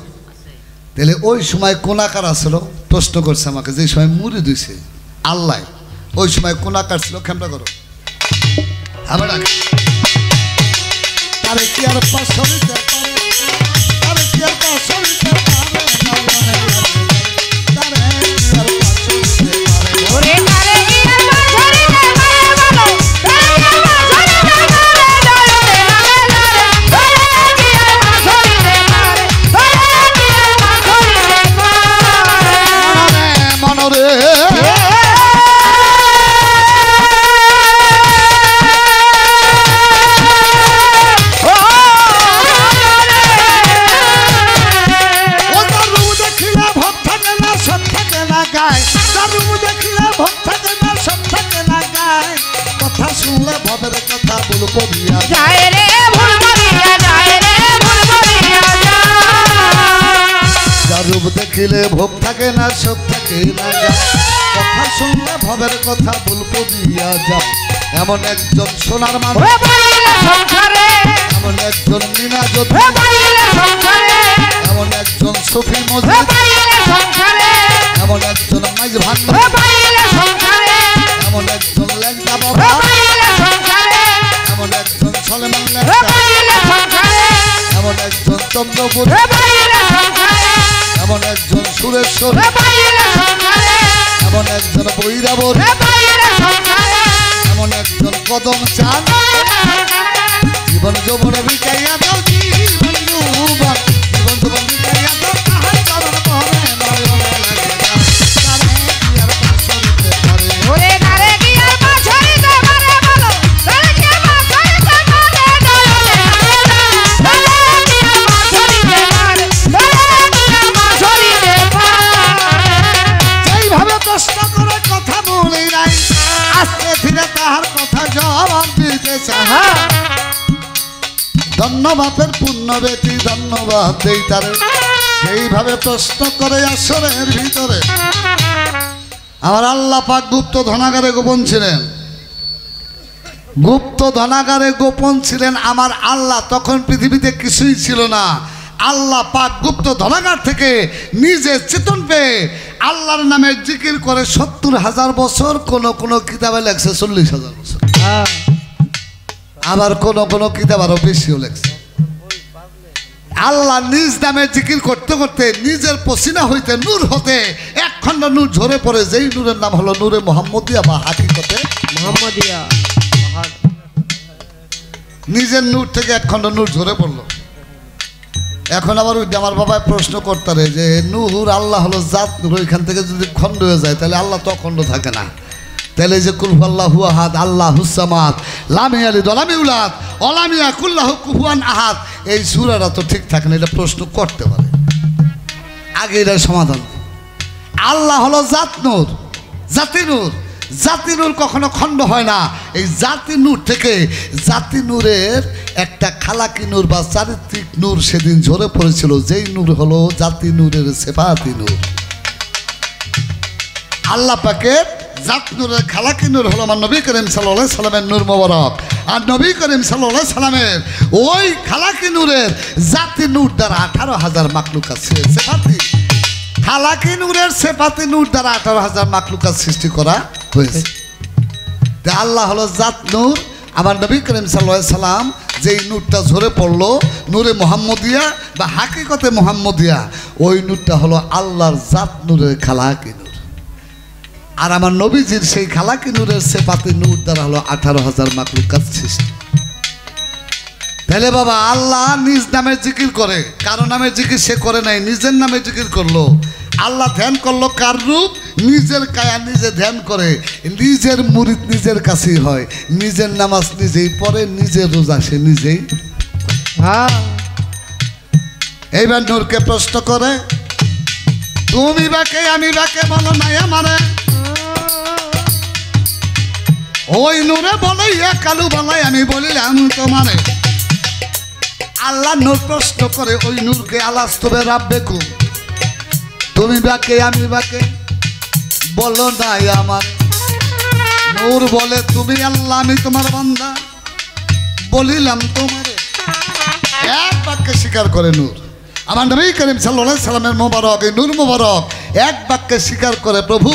তাহলে ওই সময় কোন আকার আসলো প্রশ্ন করছে আমাকে যে সময় মুড়ি দিছে আল্লাহ ওই সময় কোন আকার ছিল খেমটা করো আবার তারে কি আর পাশরিতে পারে তারে কি আর পাশরিতে পারে তারে কি আর পাশরিতে পারে ওরে তারে ইয়া বাছরিতে মারে বলো তারে ইয়া বাছরিতে মারে তারে কি আর বাছরিতে মারে মনরে ও তার রূপ দেখিলে ভক্ত থাকে না সব থাকে না গায় তার রূপ দেখিলে ভক্ত থাকে না সব থাকে না গায় কথা শুনলে ভবের কথা বলবো দিয়া যায় রে ভুল বলিয়া যায় রে ভুল বলিয়া যায় যার রূপ দেখিলে ভোগ থাকে না সব থাকে না গায় কথা শুনলে ভবের কথা বলবো দিয়া যায় এমন একজন সোনার মানুষ ও বলিলে সংসারে এমন একজন মিনা যোদ্ধা ও বলিলে সংসারে এমন একজন সফি ও মসজিদ বলিলে সংসারে এমন একজন মাইজ ভান্ড ও বলিলে সংসারে এমন একজন ল্যাংটা ও বাবা বলিলে সংসারে এমন একজন সলেমান ও ল্যাংটা বলিলে সংসারে এমন একজন চন্দ্রপুর ও বলিলে সংসারে এমন একজন সুরেশ্বর ও বলিলে সংসারে এমন একজন বৈরাবর ও বলিলে সংসারে এমন কদম চান জীবন যৌবন বিকাইয়া দাও জীবন যৌবন জীবন যৌবন বিকাইয়া দাও তাহার চরণ পরে নয়নে লাগে না তারে কি আর পাশরিতে পারে ওরে নারে কি আর পাছরিতে পারে বলো তারে কি আর পাছরিতে পারে নয়নে তারে কি আর পাছরিতে পারে তারে কি আর পাছরিতে পারে যেইভাবে প্রশ্ন করে কথা বলি নাই আস্তে ধীরে তাহার কথা জবাব দিতে চাহা ধন্যবাদের পূর্ণ বেটি ধন্যবাদ দেই তারে এইভাবে প্রশ্ন করে আসরের ভিতরে আমার আল্লাহ পাক গুপ্ত ধনাগারে গোপন ছিলেন গুপ্ত ধনাগারে গোপন ছিলেন আমার আল্লাহ তখন পৃথিবীতে কিছুই ছিল না আল্লাহ পাক গুপ্ত ধনাগার থেকে নিজে চেতন পেয়ে আল্লাহর নামে জিকির করে ৭০,০০০ বছর কোন কোন কিতাবে লেখছে ৪০,০০০ বছর আবার কোন কোন কিতাব আরো বেশিও লেখছে আল্লাহ নিজ নামে জিকির করতে করতে নিজের পসিনা হইতে নূর হতে এক খণ্ড নূর ঝরে পড়ে যেই নূরের নাম হলো নূরে মোহাম্মদিয়া বা হাকিকতে মোহাম্মদিয়া নিজের নূর থেকে এক খণ্ড নূর ঝরে পড়লো এখন আবার ওই আমার বাবা প্রশ্ন করতারে যে নূর আল্লাহ হলো জাত নূর ওইখান থেকে যদি খণ্ড হয়ে যায় তাহলে আল্লাহ তো অখণ্ড থাকে না তাহলে যে কুল আল্লাহু আহাদ আল্লাহ হুসামাদ লামি আলি দলামি উলাদ অলামিয়া কুল্লাহ কুহুয়ান আহাদ এই সূরাটা তো ঠিক থাকে না এটা প্রশ্ন করতে পারে আগে এটার সমাধান আল্লাহ হলো জাত নূর জাতি নূর জাতি নূর কখনো খণ্ড হয় না এই জাতি নূর থেকে জাতি নূরের একটা খালাকি নূর বা চারিত্রিক নূর সেদিন ঝরে পড়েছিল যেই নূর হলো জাতি নূরের সেফাতি নূর আল্লাহ পাকের জাত নূরের খালাকি নূর হলো আমার নবী করিম সাল্লাল্লাহু আলাইহি সাল্লামের নূর মোবারক আর নবী করিম সাল্লাল্লাহু আলাইহি সাল্লামের ওই খালাকি নূরের জাতি নূর দ্বারা ১৮,০০০ মাখলুকাত সেফাতি খালাকি নূরের সেফাতি নূর দ্বারা ১৮,০০০ মাখলুকাত সৃষ্টি করা হয়েছে আল্লাহ হলো জাত নূর আমার নবী করিম সাল্লাল্লাহু আলাইহি সাল্লাম যেই নূরটা ঝরে পড়লো নূরে মোহাম্মদিয়া বা হাকিকতে মোহাম্মদিয়া ওই নূরটা হলো আল্লাহর জাত নূরের খালাকি নূর আর আমার নবীজির সেই খালাকি নূরের সেফাতি নূর দ্বারা হলো ১৮,০০০ মাখলুকাত সৃষ্টি তাহলে বাবা আল্লাহ নিজ নামে জিকির করে কারো নামে জিকির সে করে নাই নিজের নামে জিকির করলো আল্লাহ ধ্যান করলো কার রূপ নিজের কায়া নিজে ধ্যান করে নিজের মুরিদ নিজের কাছেই হয় নিজের নামাজ নিজেই পড়ে নিজের রোজা সে নিজেই এইবার নূরকে প্রশ্ন করে তুমি বাকে আমি বাকে বলো নাই আমারে ওই নূরে বলে কালু বলাই আমি বলিলাম তোমারে আল্লাহ নূর প্রশ্ন করে ওই নূরকে আলাস্তবে রাব্বে কুম তুমি বাকে আমি বাকে বলো নাই আমার নূর বলে তুমি আল্লাহ আমি তোমার বান্দা বলিলাম তোমারে এক বাক্যে স্বীকার করে নূর আমার নবী করিম সাল্লাল্লাহু আলাইহি সাল্লামের মোবারক এই নূর মোবারক এক বাক্যে স্বীকার করে প্রভু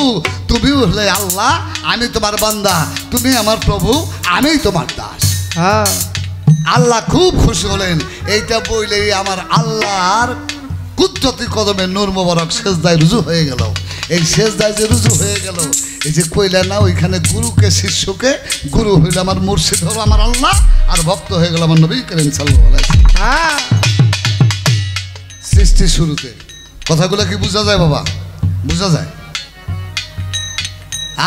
তুমি হলে আল্লাহ আমি তোমার বান্দা তুমি আমার প্রভু আমি তোমার দাস আল্লাহ খুব খুশি হলেন এইটা বইলেই আমার আল্লাহর কুদরতি কদমে নূর মোবারক সেজদায় রুজু হয়ে গেল এই সেজদায় যে রুজু হয়ে গেল এই যে কইলা না ওইখানে গুরুকে শিষ্যকে গুরু হইল আমার মুর্শিদ হলো আমার আল্লাহ আর ভক্ত হয়ে গেল আমার নবী করিম সাল্লাল্লাহু আলাইহি ওয়াসাল্লাম সৃষ্টি শুরুতে কথাগুলো কি বোঝা যায় বাবা বোঝা যায়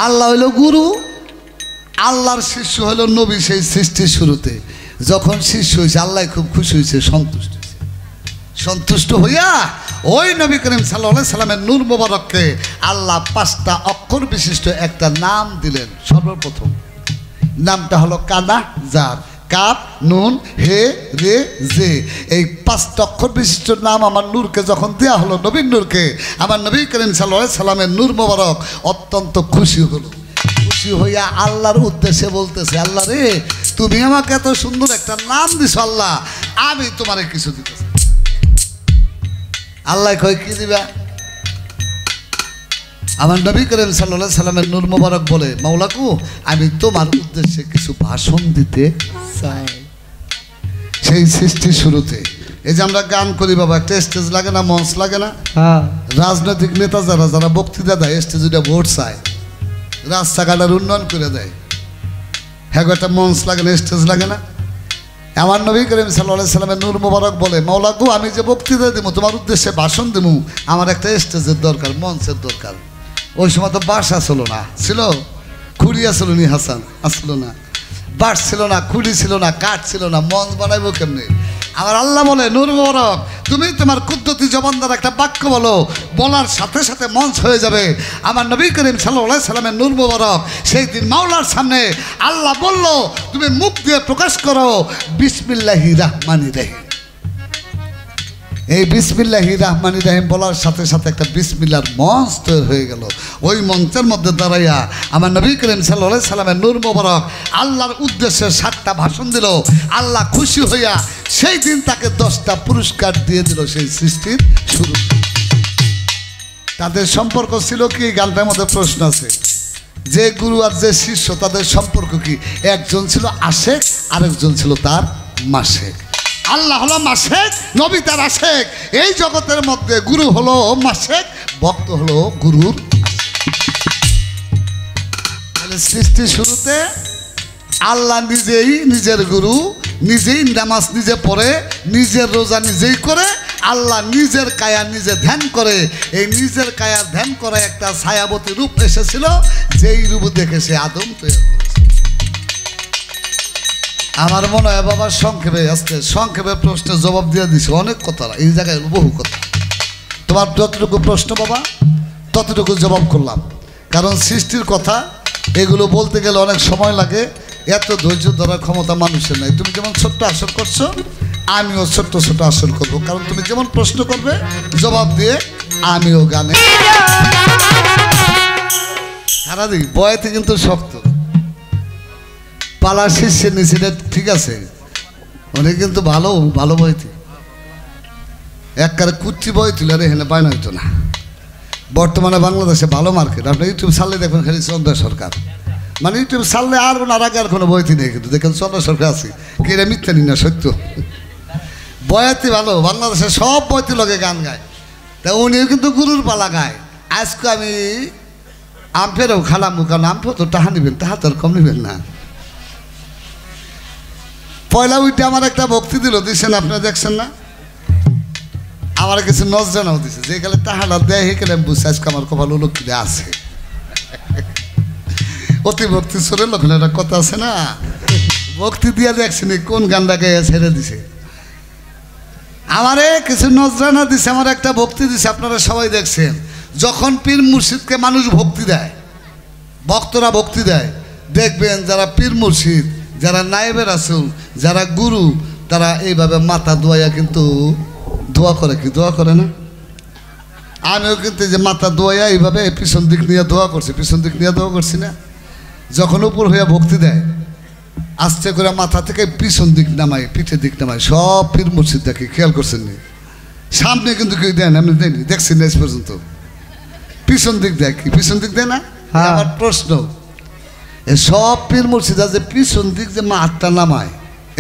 আল্লাহ হইল গুরু আল্লাহর শিষ্য হইল নবী সেই সৃষ্টির শুরুতে যখন শিষ্য হয়েছে আল্লাহ খুব খুশি হয়েছে সন্তুষ্ট হয়েছে সন্তুষ্ট হইয়া ওই নবী করিম সাল্লাল্লাহু আলাইহি সাল্লামের নূর মোবারককে আল্লাহ ৫টা অক্ষর বিশিষ্ট একটা নাম দিলেন সর্বপ্রথম নামটা হলো কানা জার কাপ নুন হে রে জে এই ৫টা অক্ষর বিশিষ্ট নাম আমার নূরকে যখন দেয়া হলো নবীর নূরকে আমার নবী করিম সাল্লাল্লাহু আলাইহি সাল্লামের নূর মোবারক অত্যন্ত খুশি হলো খুশি হইয়া আল্লাহর উদ্দেশ্যে বলতেছে আল্লাহ রে তুমি আমাকে এত সুন্দর একটা নাম দিছো আল্লাহ আমি তোমারে কিছু দিতেছি আল্লাহ কয় কি দিবা আমার নবী করিম সাল্লাল্লাহু আলাইহি সাল্লামের নূর মোবারক বলে মাওলাকু আমি তোমার উদ্দেশ্যে কিছু ভাষণ দিতে চাই সেই সৃষ্টির শুরুতে এই যে আমরা গান করি বাবা একটা স্টেজ লাগে না মঞ্চ লাগে না রাজনৈতিক নেতা যারা যারা বক্তৃতা দেয় স্টেজে ভোট চায় রাস্তাঘাটের উন্নয়ন করে দেয় হ্যাঁ একটা মঞ্চ লাগে না, স্টেজ লাগে না? আমার নবী করিম সাল্লাল্লাহু আলাইহি সাল্লামের নূর মোবারক বলে, মাওলা গো আমি যে বক্তৃতা দেবো, তোমার উদ্দেশ্যে ভাষণ দেবো, আমার একটা স্টেজের দরকার, মঞ্চের দরকার। ওই সময় তো বাস আসলো না, ছিল খুঁড়ি আসলো নি হাসান, আসলো না, বাস ছিল না, খুঁড়ি ছিল না, কাঠ ছিল না, মঞ্চ বানাইবো কেমনি? আমার আল্লাহ বলে, নূর মোবারক তুমি তোমার কুদরতি জবান দ্বারা একটা বাক্য বলো, বলার সাথে সাথে মঞ্চ হয়ে যাবে। আমার নবী করিম সাল্লাল্লাহু আলাইহি সাল্লামের নূর মোবারক সেই দিন মাওলার সামনে আল্লাহ বলল, তুমি মুখ দিয়ে প্রকাশ করো বিসমিল্লাহির রহমানির রহিম। এই বিসমিল্লাহির রহমানির রহিম বলার সাথে সাথে একটা বিসমিল্লাহর মঞ্চ তৈরি হয়ে গেল। ওই মঞ্চের মধ্যে দাঁড়াইয়া আমার নবী করিম সাল্লাল্লাহু আলাইহি সাল্লামের নূর মোবারক আল্লাহর উদ্দেশ্যে 7টা ভাষণ দিল। আল্লাহ খুশি হইয়া সেই দিন তাকে 10টা পুরস্কার দিয়ে দিল। সেই সৃষ্টির শুরু তাদের সম্পর্ক ছিল কি? গানটার মধ্যে প্রশ্ন আছে, যে গুরু আর যে শিষ্য তাদের সম্পর্ক কি? একজন ছিল আশেক, আরেকজন ছিল তার মাশেক। আল্লাহ হলো মাশেক, নবী তার আশেক। এই জগতের মধ্যে গুরু হলো মাশেক, ভক্ত হলো গুরুর। তাহলে সৃষ্টির শুরুতে আল্লাহ নিজেই নিজের গুরু, নিজেই নামাজ নিজে পড়ে, নিজের রোজা নিজেই করে, আল্লাহ নিজের কায়া নিজে ধ্যান করে। এই নিজের কায়া ধ্যান করে একটা ছায়াবতী রূপ এসেছিল, যেই রূপ দেখে সে আদম তৈরি করেছে। আমার মনে হয় বাবা সংক্ষেপে আসতে সংক্ষেপে প্রশ্নের জবাব দিয়ে দিছে, অনেক কথা এই জায়গায় বহু কথা। তোমার যতটুকু প্রশ্ন বাবা ততটুকু জবাব করলাম, কারণ সৃষ্টির কথা এগুলো বলতে গেলে অনেক সময় লাগে, এত ধৈর্য ধরার ক্ষমতা মানুষের নাই। তুমি যেমন ছোট্ট আসর করছো, আমিও ছোট্ট ছোট আসর করবো, কারণ তুমি যেমন প্রশ্ন করবে জবাব দিয়ে আমিও গানে সারা দিই। বয়াতে কিন্তু শক্ত, পালা শীর্ষের নিচে ঠিক আছে, উনি কিন্তু ভালো ভালো বইতে একবারে কুচ্ছি বই তুলে রে হেনে পায় না হইতো না। বর্তমানে বাংলাদেশে ভালো মার্কেট, আপনি ইউটিউব ছাড়লে দেখবেন খালি চন্দ্র সরকার, মানে ইউটিউব ছাড়লে আর ওনার আগে আর কোনো বইতে নেই, কিন্তু দেখেন চন্দ্র সরকার আছে কি, এটা মিথ্যা নি না সত্য। বয়াতি ভালো, বাংলাদেশে সব বইতে লোকে গান গায়, তা উনিও কিন্তু গুরুর পালা গায়। আজকে আমি আমফেরও খালামু, কারণ আমফেও তো টাহা নেবেন, তাহা তো আর কম নেবেন না। পয়লা উইটে আমার একটা ভক্তি দিল, দিচ্ছেন আপনারা দেখছেন না? আমার কিছু নজরানাও দিছে, যে গেলে তাহারা দেয় হে গেলে বুঝছে আজকে আমার কপাল লক্ষ্মীরা আছে। অতি ভক্তি সরে লক্ষণ একটা কথা আছে না, ভক্তি দিয়া দেখছেন কোন গানটা গাইয়া ছেড়ে দিছে। আমারে কিছু নজরানা দিছে, আমার একটা ভক্তি দিছে, আপনারা সবাই দেখছেন। যখন পীর মুর্শিদকে মানুষ ভক্তি দেয়, ভক্তরা ভক্তি দেয়, দেখবেন যারা পীর মুর্শিদ, যারা নায়েবে রাসূল, যারা গুরু, তারা এইভাবে মাথা ধোয়া কিন্তু দোয়া করে। কি দোয়া করে না? আমিও কিন্তু যে মাথা ধোয়া এইভাবে পিছন দিক নিয়ে দোয়া করছি, পিছন দিক নিয়ে দোয়া করছি না। যখন উপর হইয়া ভক্তি দেয়, আস্তে করে মাথা থেকে পিছন দিক নামায়, পিঠের দিক নামায়, সব পীর মুর্শিদ দেখে। খেয়াল করছেন নি? সামনে কিন্তু কেউ দেন, আমি দেয়নি, দেখছি না আজ পর্যন্ত। পিছন দিক দেয়, কি পিছন দিক দেয় না? আমার প্রশ্ন, সব পীর মুর্শিদ যে পিছন দিক যে মাথা নামায়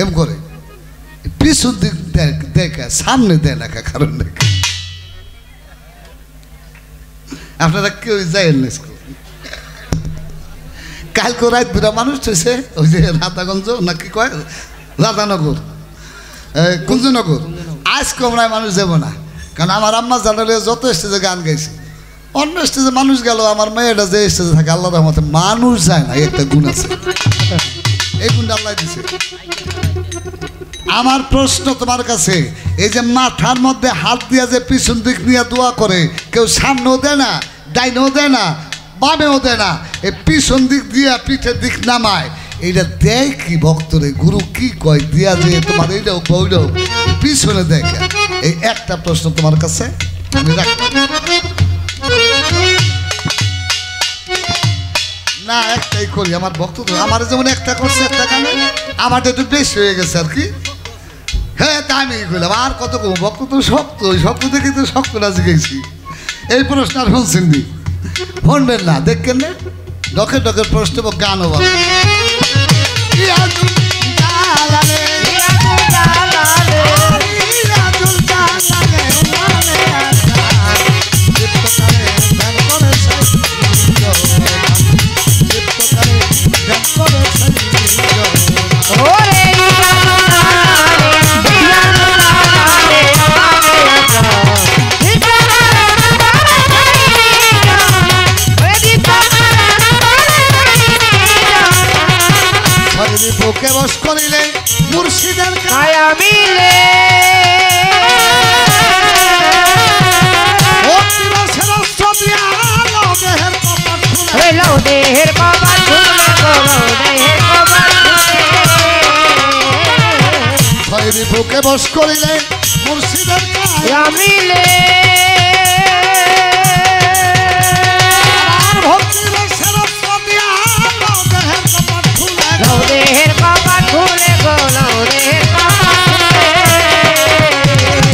এম করে, পিছন দিক দেখে সামনে দেয় না, কারণ দেখে আপনারা কেউ যাইন না। কালকে রাত দুটা মানুষ হয়েছে ওই যে রাধাগঞ্জ নাকি কয় রাধানগর, কুঞ্জনগর, আজকে আমরা মানুষ যাবো না, কারণ আমার আম্মা জানালে যত স্টেজে গান গাইছি, অন্য স্টেজে মানুষ গেল, আমার মেয়েটা যে স্টেজে থাকে আল্লাহ রহমতে মানুষ যায় না, একটা গুণ আছে, এই গুণটা আল্লাহ দিছে। আমার প্রশ্ন তোমার কাছে, এই যে মাথার মধ্যে হাত দিয়া যে পিছন দিক নিয়ে দোয়া করে, কেউ সামনেও দেয় না, ডাইনেও দেয় না, বামেও দেয় না, এই পিছন দিক দিয়া পিঠের দিক নামায়, এইটা দেয় কি ভক্তরে? গুরু কি কয় দিয়া যে তোমার এইটাও বইটাও পিছনে দেখে? এই একটা প্রশ্ন তোমার কাছে আমি রাখবো না, একটাই করি। আমার ভক্ত তো আমার যেমন একটা করছে একটা গানে, আমারটা একটু বেশি হয়ে গেছে আর কি। হ্যাঁ তা আমি করলাম, আর কত কম, ভক্ত তো শক্ত, ওই শক্ত দেখে তো শক্ত রাজি গেছি। এই প্রশ্ন আর শুনছেন নি? শুনবেন না, দেখেন না, ডকে ডকের প্রশ্ন গানও বল। করিলে মুর্শিদের কায়া মিলে ভক্তি রসের সদিয়া লো দেহের কপাট খুলে হইলো দেহের কবাট খুলে গো দেহের কবাট খুলে খয়েরি বুকে বস করিলে মুর্শিদের কায়া মিলে আর ভক্তি রসের সদিয়া লো দেহের কপাট খুলে দেহের কবাট খুলে গো দেহের কবাট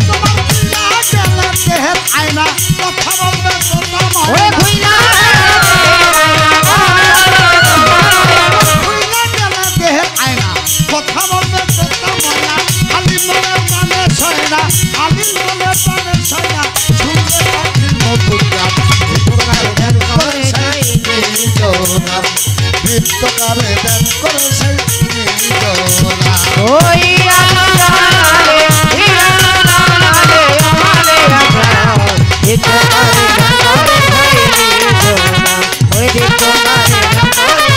তোমার পিয়া গেলে দেহের আয়না কথা বলবে তোতা ওরে ময়না খুইলা খুইলা গেলে দেহের আয়না কথা বলবে তোতা ময়না আলিম বলে প্রাণে সয় না আলিম বলে প্রাণে সয় না শুনলে পাখির মধুর গান ভিতকারে ধ্যান করে সেই নিজনাম ভিতকারে ধ্যান করে সেই নিজনাম ওই আল্লাহরে হিরানালে আমালে রাখা এতো করে করে হইনি ওই দেখো করে করে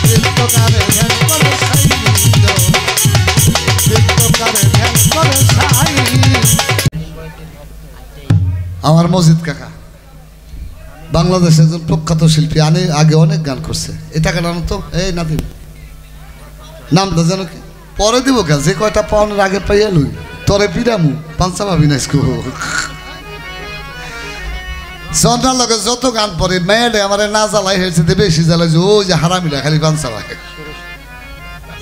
ভিতকারে ধ্যান করে সেই নিজনাম ভিতকারে ধ্যান করে সেই আমার মজিদ কাকা বাংলাদেশের একজন প্রখ্যাত শিল্পী আগে অনেক গান করছে এই টাকা নাম তো এই নাতি নামটা জানো কি পরে দিব কে যে কয়টা পাওয়ানোর আগে পাইয়া লই তরে পিরামু পাঞ্চা ভাবি নাইস সন্ধ্যার লগে যত গান পরে মেয়েডে আমার না জ্বালাই হয়েছে বেশি জ্বালাই যে ও যে হারামিরা খালি পাঞ্চা ভাগে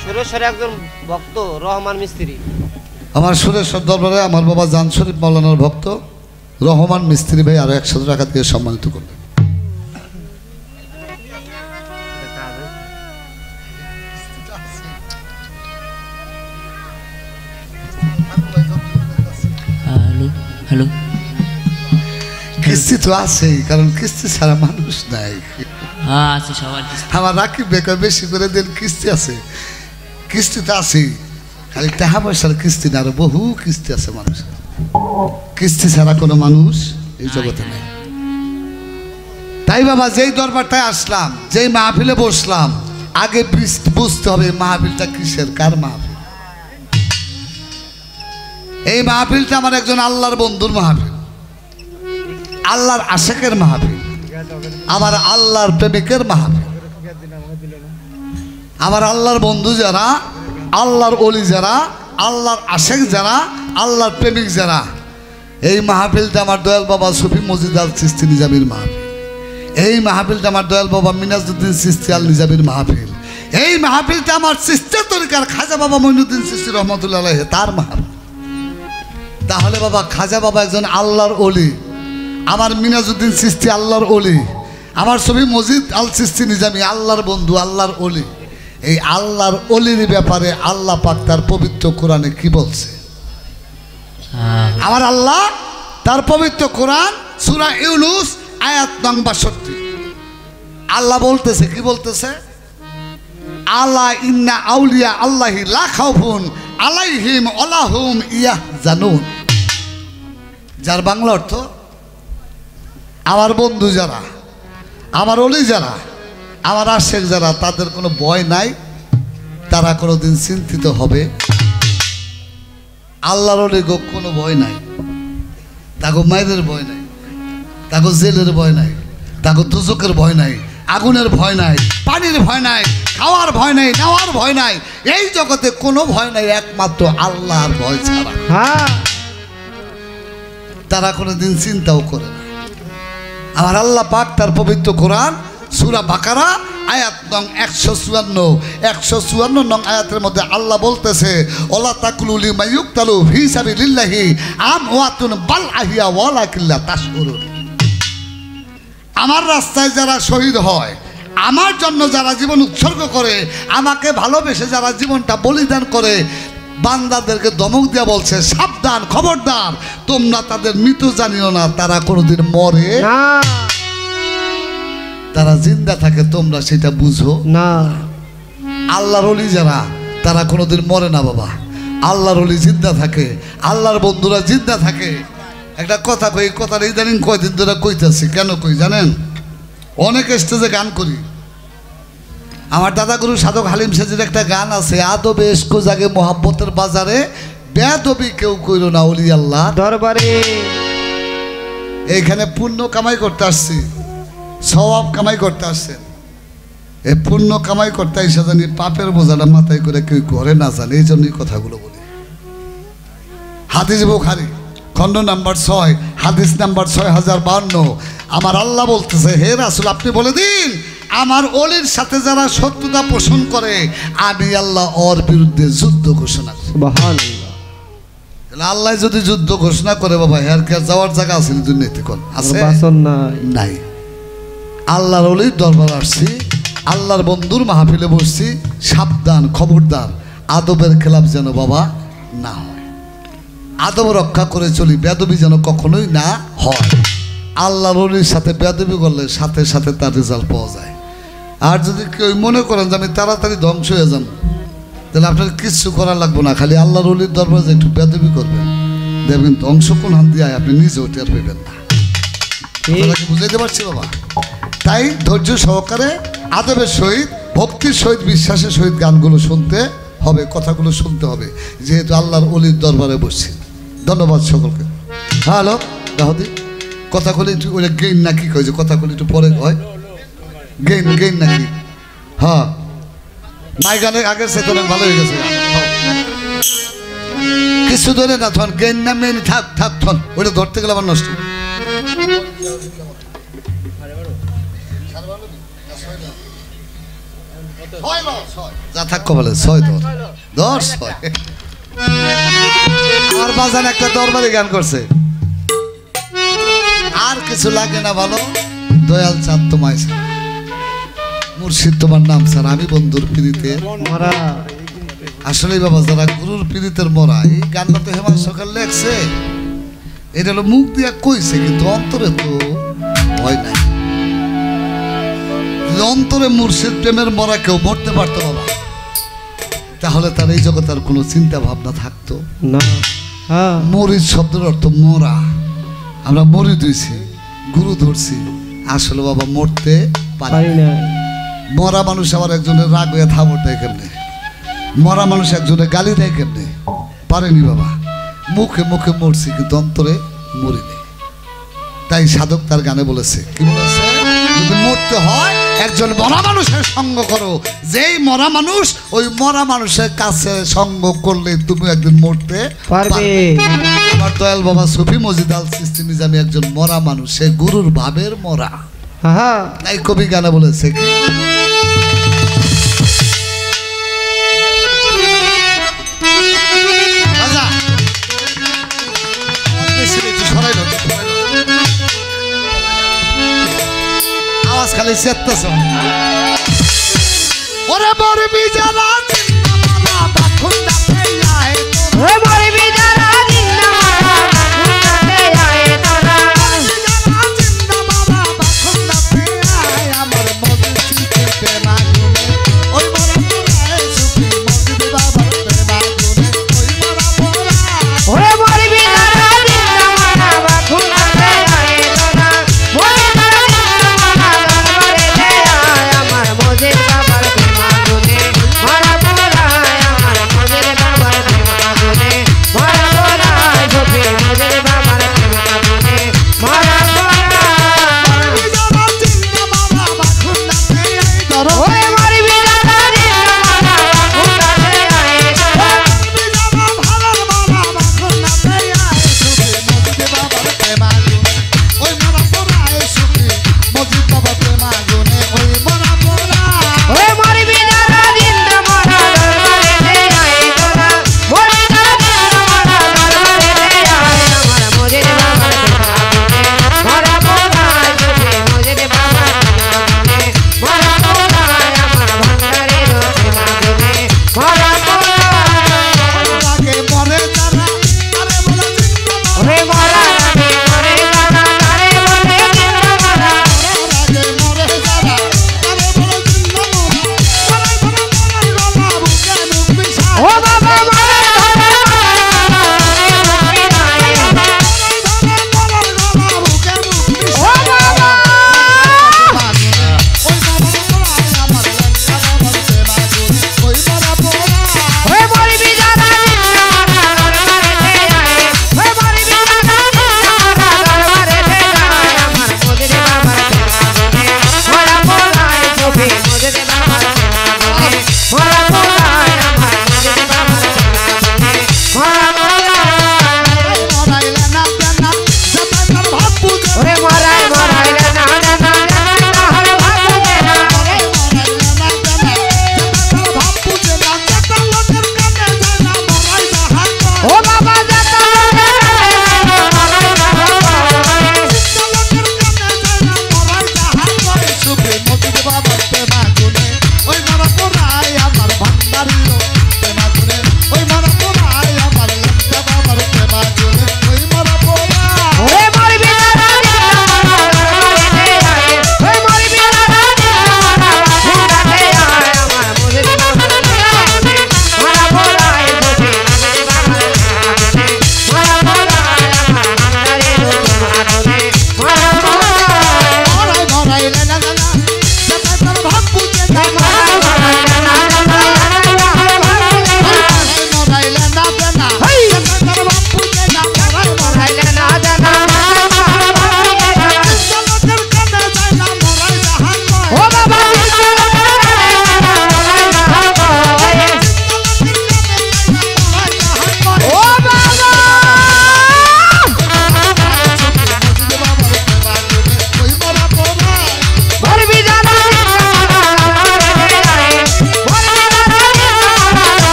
সুরেশ্বরে একজন ভক্ত রহমান মিস্ত্রি আমার সুরেশ্বর দরবারে আমার বাবা জান শরীফ মাওলানার ভক্ত রহমান মিস্ত্রি ভাই আরো 100 টাকা দিয়ে সম্মানিত করলেন হ্যালো হ্যালো কিস্তি তো আছেই কারণ কিস্তি ছাড়া মানুষ নাই হ্যাঁ আছে সবার কিস্তি। আমার রাকিব বেকার বেশি করে দেন কিস্তি আছে কিস্তি তো আছেই খালি টাকা পয়সার কিস্তি না আরো বহু কিস্তি আছে মানুষের কিস্তি ছাড়া কোনো মানুষ এই জগতে নেই তাই বাবা যেই দরবারটায় আসলাম যেই মাহফিলে বসলাম আগে বুঝতে হবে মাহফিলটা কিসের কার মাহফিল এই মাহফিলটা আমার একজন আল্লাহর বন্ধুর মাহফিল আল্লাহর আশেকের মাহফিল আমার আল্লাহর প্রেমিকের মাহফিল আমার আল্লাহর বন্ধু যারা আল্লাহর ওলি যারা আল্লাহর আশেক যারা আল্লাহর প্রেমিক যারা এই মাহফিলটা আমার দয়াল বাবা সুফি মজিদ আল চিস্তি নিজামির মাহফিল এই মাহফিলটা আমার দয়াল বাবা মিনাজউদ্দিন চিস্তি আল নিজামির মাহফিল এই মাহফিলটা আমার চিস্তি তরিকার খাজা বাবা মঈনুদ্দিন চিস্তি রহমতুল্লাহ আলাইহি তার মাহফিল তাহলে বাবা খাজা বাবা একজন আল্লাহর ওলি আমার মিনাজউদ্দিন চিস্তি আল্লাহর ওলি আমার সুফি মজিদ আল চিস্তি নিজামি আল্লাহর বন্ধু আল্লাহর ওলি এই আল্লাহর ওলির ব্যাপারে আল্লাহ পাক তার পবিত্র কোরআনে কি বলছে হ্যাঁ আমার আল্লাহ তার পবিত্র কোরআন সূরা ইউনূস আয়াত নং 62 আল্লাহ বলতেছে কি বলতেছে আলা ইন্না আউলিয়া আল্লাহি লা খাউফুন আলাইহিম ওয়ালা হুম ইয়াহজানুন যার বাংলা অর্থ আমার বন্ধু যারা আমার ওলি যারা আমার আশেক যারা তাদের কোনো ভয় নাই তারা কোনোদিন চিন্তিত হবে আল্লাহর ওলি গো কোনো ভয় নাই তাকে মায়েদের ভয় নাই তাকে জেলের ভয় নাই তাকে দুজকের ভয় নাই আগুনের ভয় নাই পানির ভয় নাই খাওয়ার ভয় নাই নেওয়ার ভয় নাই এই জগতে কোনো ভয় নাই একমাত্র আল্লাহর ভয় ছাড়া হ্যাঁ তারা কোনোদিন চিন্তাও করে না আমার আল্লাহ পাক তার পবিত্র কোরআন সূরা বাকারা আয়াত নং 154 নং আয়াতের মধ্যে আল্লাহ বলতেছে ওলা তাকুলু লিমা ইউকতালু ফি সাবিলিল্লাহি আমওয়াতুন বাল আহিয়া ওয়ালাকিল্লা তাশউরুন আমার রাস্তায় যারা শহীদ হয় আমার জন্য যারা জীবন উৎসর্গ করে আমাকে ভালোবেসে যারা জীবনটা বলিদান করে বান্দাদেরকে ধমক দিয়া বলছে সাবধান খবরদার তোমরা তাদের মৃত্যু জানিও না তারা কোনোদিন মরে না তারা জিন্দা থাকে তোমরা সেটা বুঝো না আল্লাহর ওলি যারা তারা কোনোদিন মরে না বাবা আল্লাহর ওলি জিন্দা থাকে আল্লাহর বন্ধুরা জিন্দা থাকে একটা কথা কই কথাটা ইদানিং কয়দিন ধরে কইতেছি কেন কই জানেন অনেক স্টেজে গান করি আমার দাদা গুরু সাধক হালিম সেজের একটা গান আছে, আদবে এসকো জাগে মোহাব্বতের বাজারে, বেদবি কেউ কইল না ওলি আল্লাহ দরবারে। এইখানে পুণ্য কামাই করতে আসছি, সওয়াব কামাই করতে আসছেন। এই পুণ্য কামাই করতে এসে জানি পাপের বোঝাটা মাথায় করে কেউ করে না জানে, এই জন্যই কথাগুলো বলি। হাদিস বুখারী খণ্ড নাম্বার 6 হাদিস নাম্বার 6052। আমার আল্লাহ বলতেছে, হে রাসূল আপনি বলে দিন, আমার ওলির সাথে যারা শত্রুতা পোষণ করে আমি আল্লাহ ওর বিরুদ্ধে যুদ্ধ ঘোষণা করি। সুবহানাল্লাহ। আল্লাহ যদি যুদ্ধ ঘোষণা করে বাবা, হের কে যাওয়ার জায়গা আছে দুনিয়াতে কোন আছে? বাসন নাই। নাই। আল্লাহর ওলির দরবার আসছি, আল্লাহর বন্ধুর মাহফিলে বসছি, সাবধান খবরদার আদবের খেলাফ যেন বাবা না হয়, আদব রক্ষা করে চলি, বেদবি যেন কখনোই না হয়। আল্লাহর ওলির সাথে বেদবি করলে সাথে সাথে তার রেজাল্ট পাওয়া যায়। আর যদি কেউ মনে করেন যে আমি তাড়াতাড়ি ধ্বংস হয়ে যাব, তাহলে আপনার কিচ্ছু করা লাগবে না, খালি আল্লাহর ওলির দরবারে যে একটু বেদবি করবেন, দেখবেন ধ্বংস কোন হান দিয়ে আপনি নিজেও টের পেবেন না। আপনাকে বুঝাইতে পারছি বাবা? তাই ধৈর্য সহকারে আদবের সহিত, ভক্তির সহিত, বিশ্বাসের সহিত গানগুলো শুনতে হবে, কথাগুলো শুনতে হবে, যেহেতু আল্লাহর ওলির দরবারে বসছি। ধন্যবাদ সকলকে। হ্যালো দাহদি, কথাগুলি একটু ওই গেইন নাকি কয়, যে কথাগুলি একটু পরে হয়, গেইন গেইন নাকি? হ্যাঁ, মাই গানের আগের সে অনেক ভালো হয়ে গেছে। কিছু ধরে না থন, গেইন না মেন থাক থাক থন, ওইটা ধরতে গেলে আবার নষ্ট। যা থাক বলে 6 10 6। আমার বাজান একটা দরবারে গান করছে, আর কিছু লাগে না ভালো, দয়াল চাঁদ তোমায় ছাড়া, মুর্শিদ তোমার নাম ছাড়া, আমি বন্ধুর প্রীতিতে মরা। আসলে বাবা যারা গুরুর প্রীতিতের মরা, এই গানটা তো হেমন্ত সরকার লেখছে, এটা হলো মুখ দিয়া কইছে, কিন্তু অন্তরে তো হয় নাই। অন্তরে মুর্শিদ প্রেমের মরা কেউ মরতে পারতো বাবা, তাহলে তার এই জগতের কোনো চিন্তা ভাবনা থাকতো না। হ্যাঁ, মরিদ শব্দের অর্থ মরা। আমরা মরিদ হইছি, গুরু ধরছি, আসলে বাবা মরতে পারি পারি না। না। মরা মানুষ আবার একজনের রাগ হয়ে থাবর দেয় কেমনে, মরা মানুষ একজনের গালি দেয় কেমনে, পারেনি বাবা। মুখে মুখে মরছি কিন্তু অন্তরে মরিনি। তাই সাধক তার গানে বলেছে, কি বলেছে, যদি মরতে হয় একজন মরা মানুষের সঙ্গ করো, যেই মরা মানুষ ওই মরা মানুষের কাছে সঙ্গ করলে তুমি একদিন মরতে পারবে। আমার দয়াল বাবা সুফি মজিদ আল চিশতি নিজামী একজন মরা মানুষ, সে গুরুর ভাবের মরা। হ্যাঁ, তাই কবি গানে বলেছে কি, রাজা, বেশি একটু সরাই দাও, একটু সরাই দাও। আওয়াজ খালি চেত্তাছ। ওরে বরবি যারা জিন্দাবালা বাখুন্ডা পেয়ায় ও বলবি যারা জিন্দাবাদ বাখুন্ডাতে আয়ে তোরা। জিন্দাবালা বাখুন্ডা পেয়ায় আমার মসজিদে প্রেমা গুনে, ওই মরা মোরায় সুফি মসজিদ বাবার প্রেমা গুনে, ওই মরা মোরায়। ও বলবি যারা জিন্দাবাদ বাখুন্ডাতে আয়ে তোরা। ওই যারা জিন্দাবাদ দরবারেতে আয় আমার মজিদ বাবার প্রেমা গুনে, মরা মোরা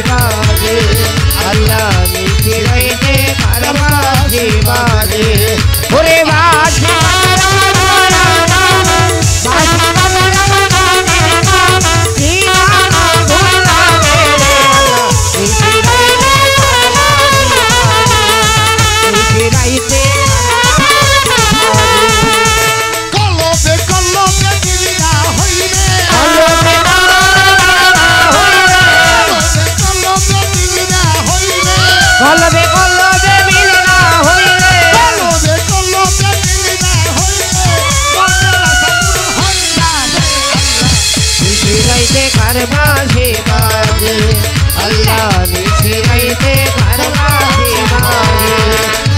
বাজে আল্লাহ নিচে রইতে কার বাজে বাজে ওরে বাজে কলবে কলবে মিলনা হইলে কলবে কলবে মিলনা হইলে নিচে রাইতে কার বাজে বাজে আল্লাহ নিচে রাইতে কার বাজে বাজে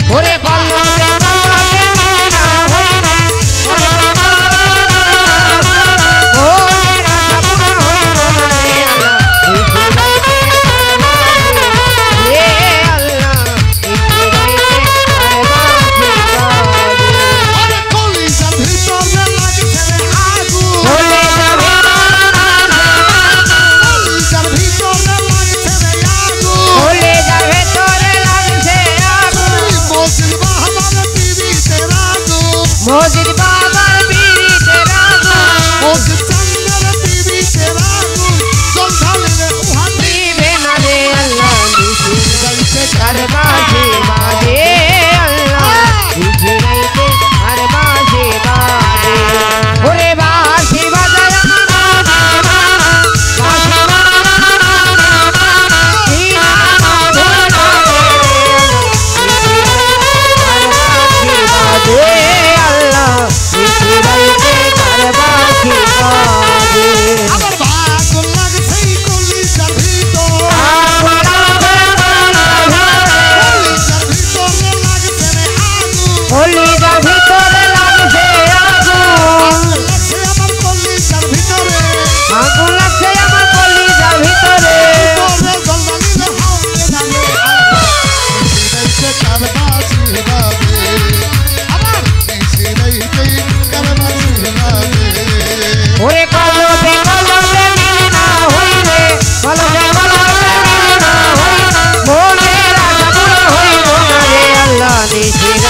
ওরে কলবে কলবে মিলনা হইলে ও রাসপুর হইলে আল্লাহ মসজিদ বাবার বিড়িতে রাগু মসজিদ চন্দ্রের বিড়িতে রাগু জল ঢাললে উহান দিবে না রে আল্লাহ নিচে গাইতে কার বাজে বাজে আল্লাহ নিচে গাইতে কার বাজে বাজে ওরে বাজে বাজে ওরে কলবে কলবে মিলনা হইলে কলবে কলবে মিলনা হইলে মনে রাসপুর হইল না রে আল্লাহ নিচে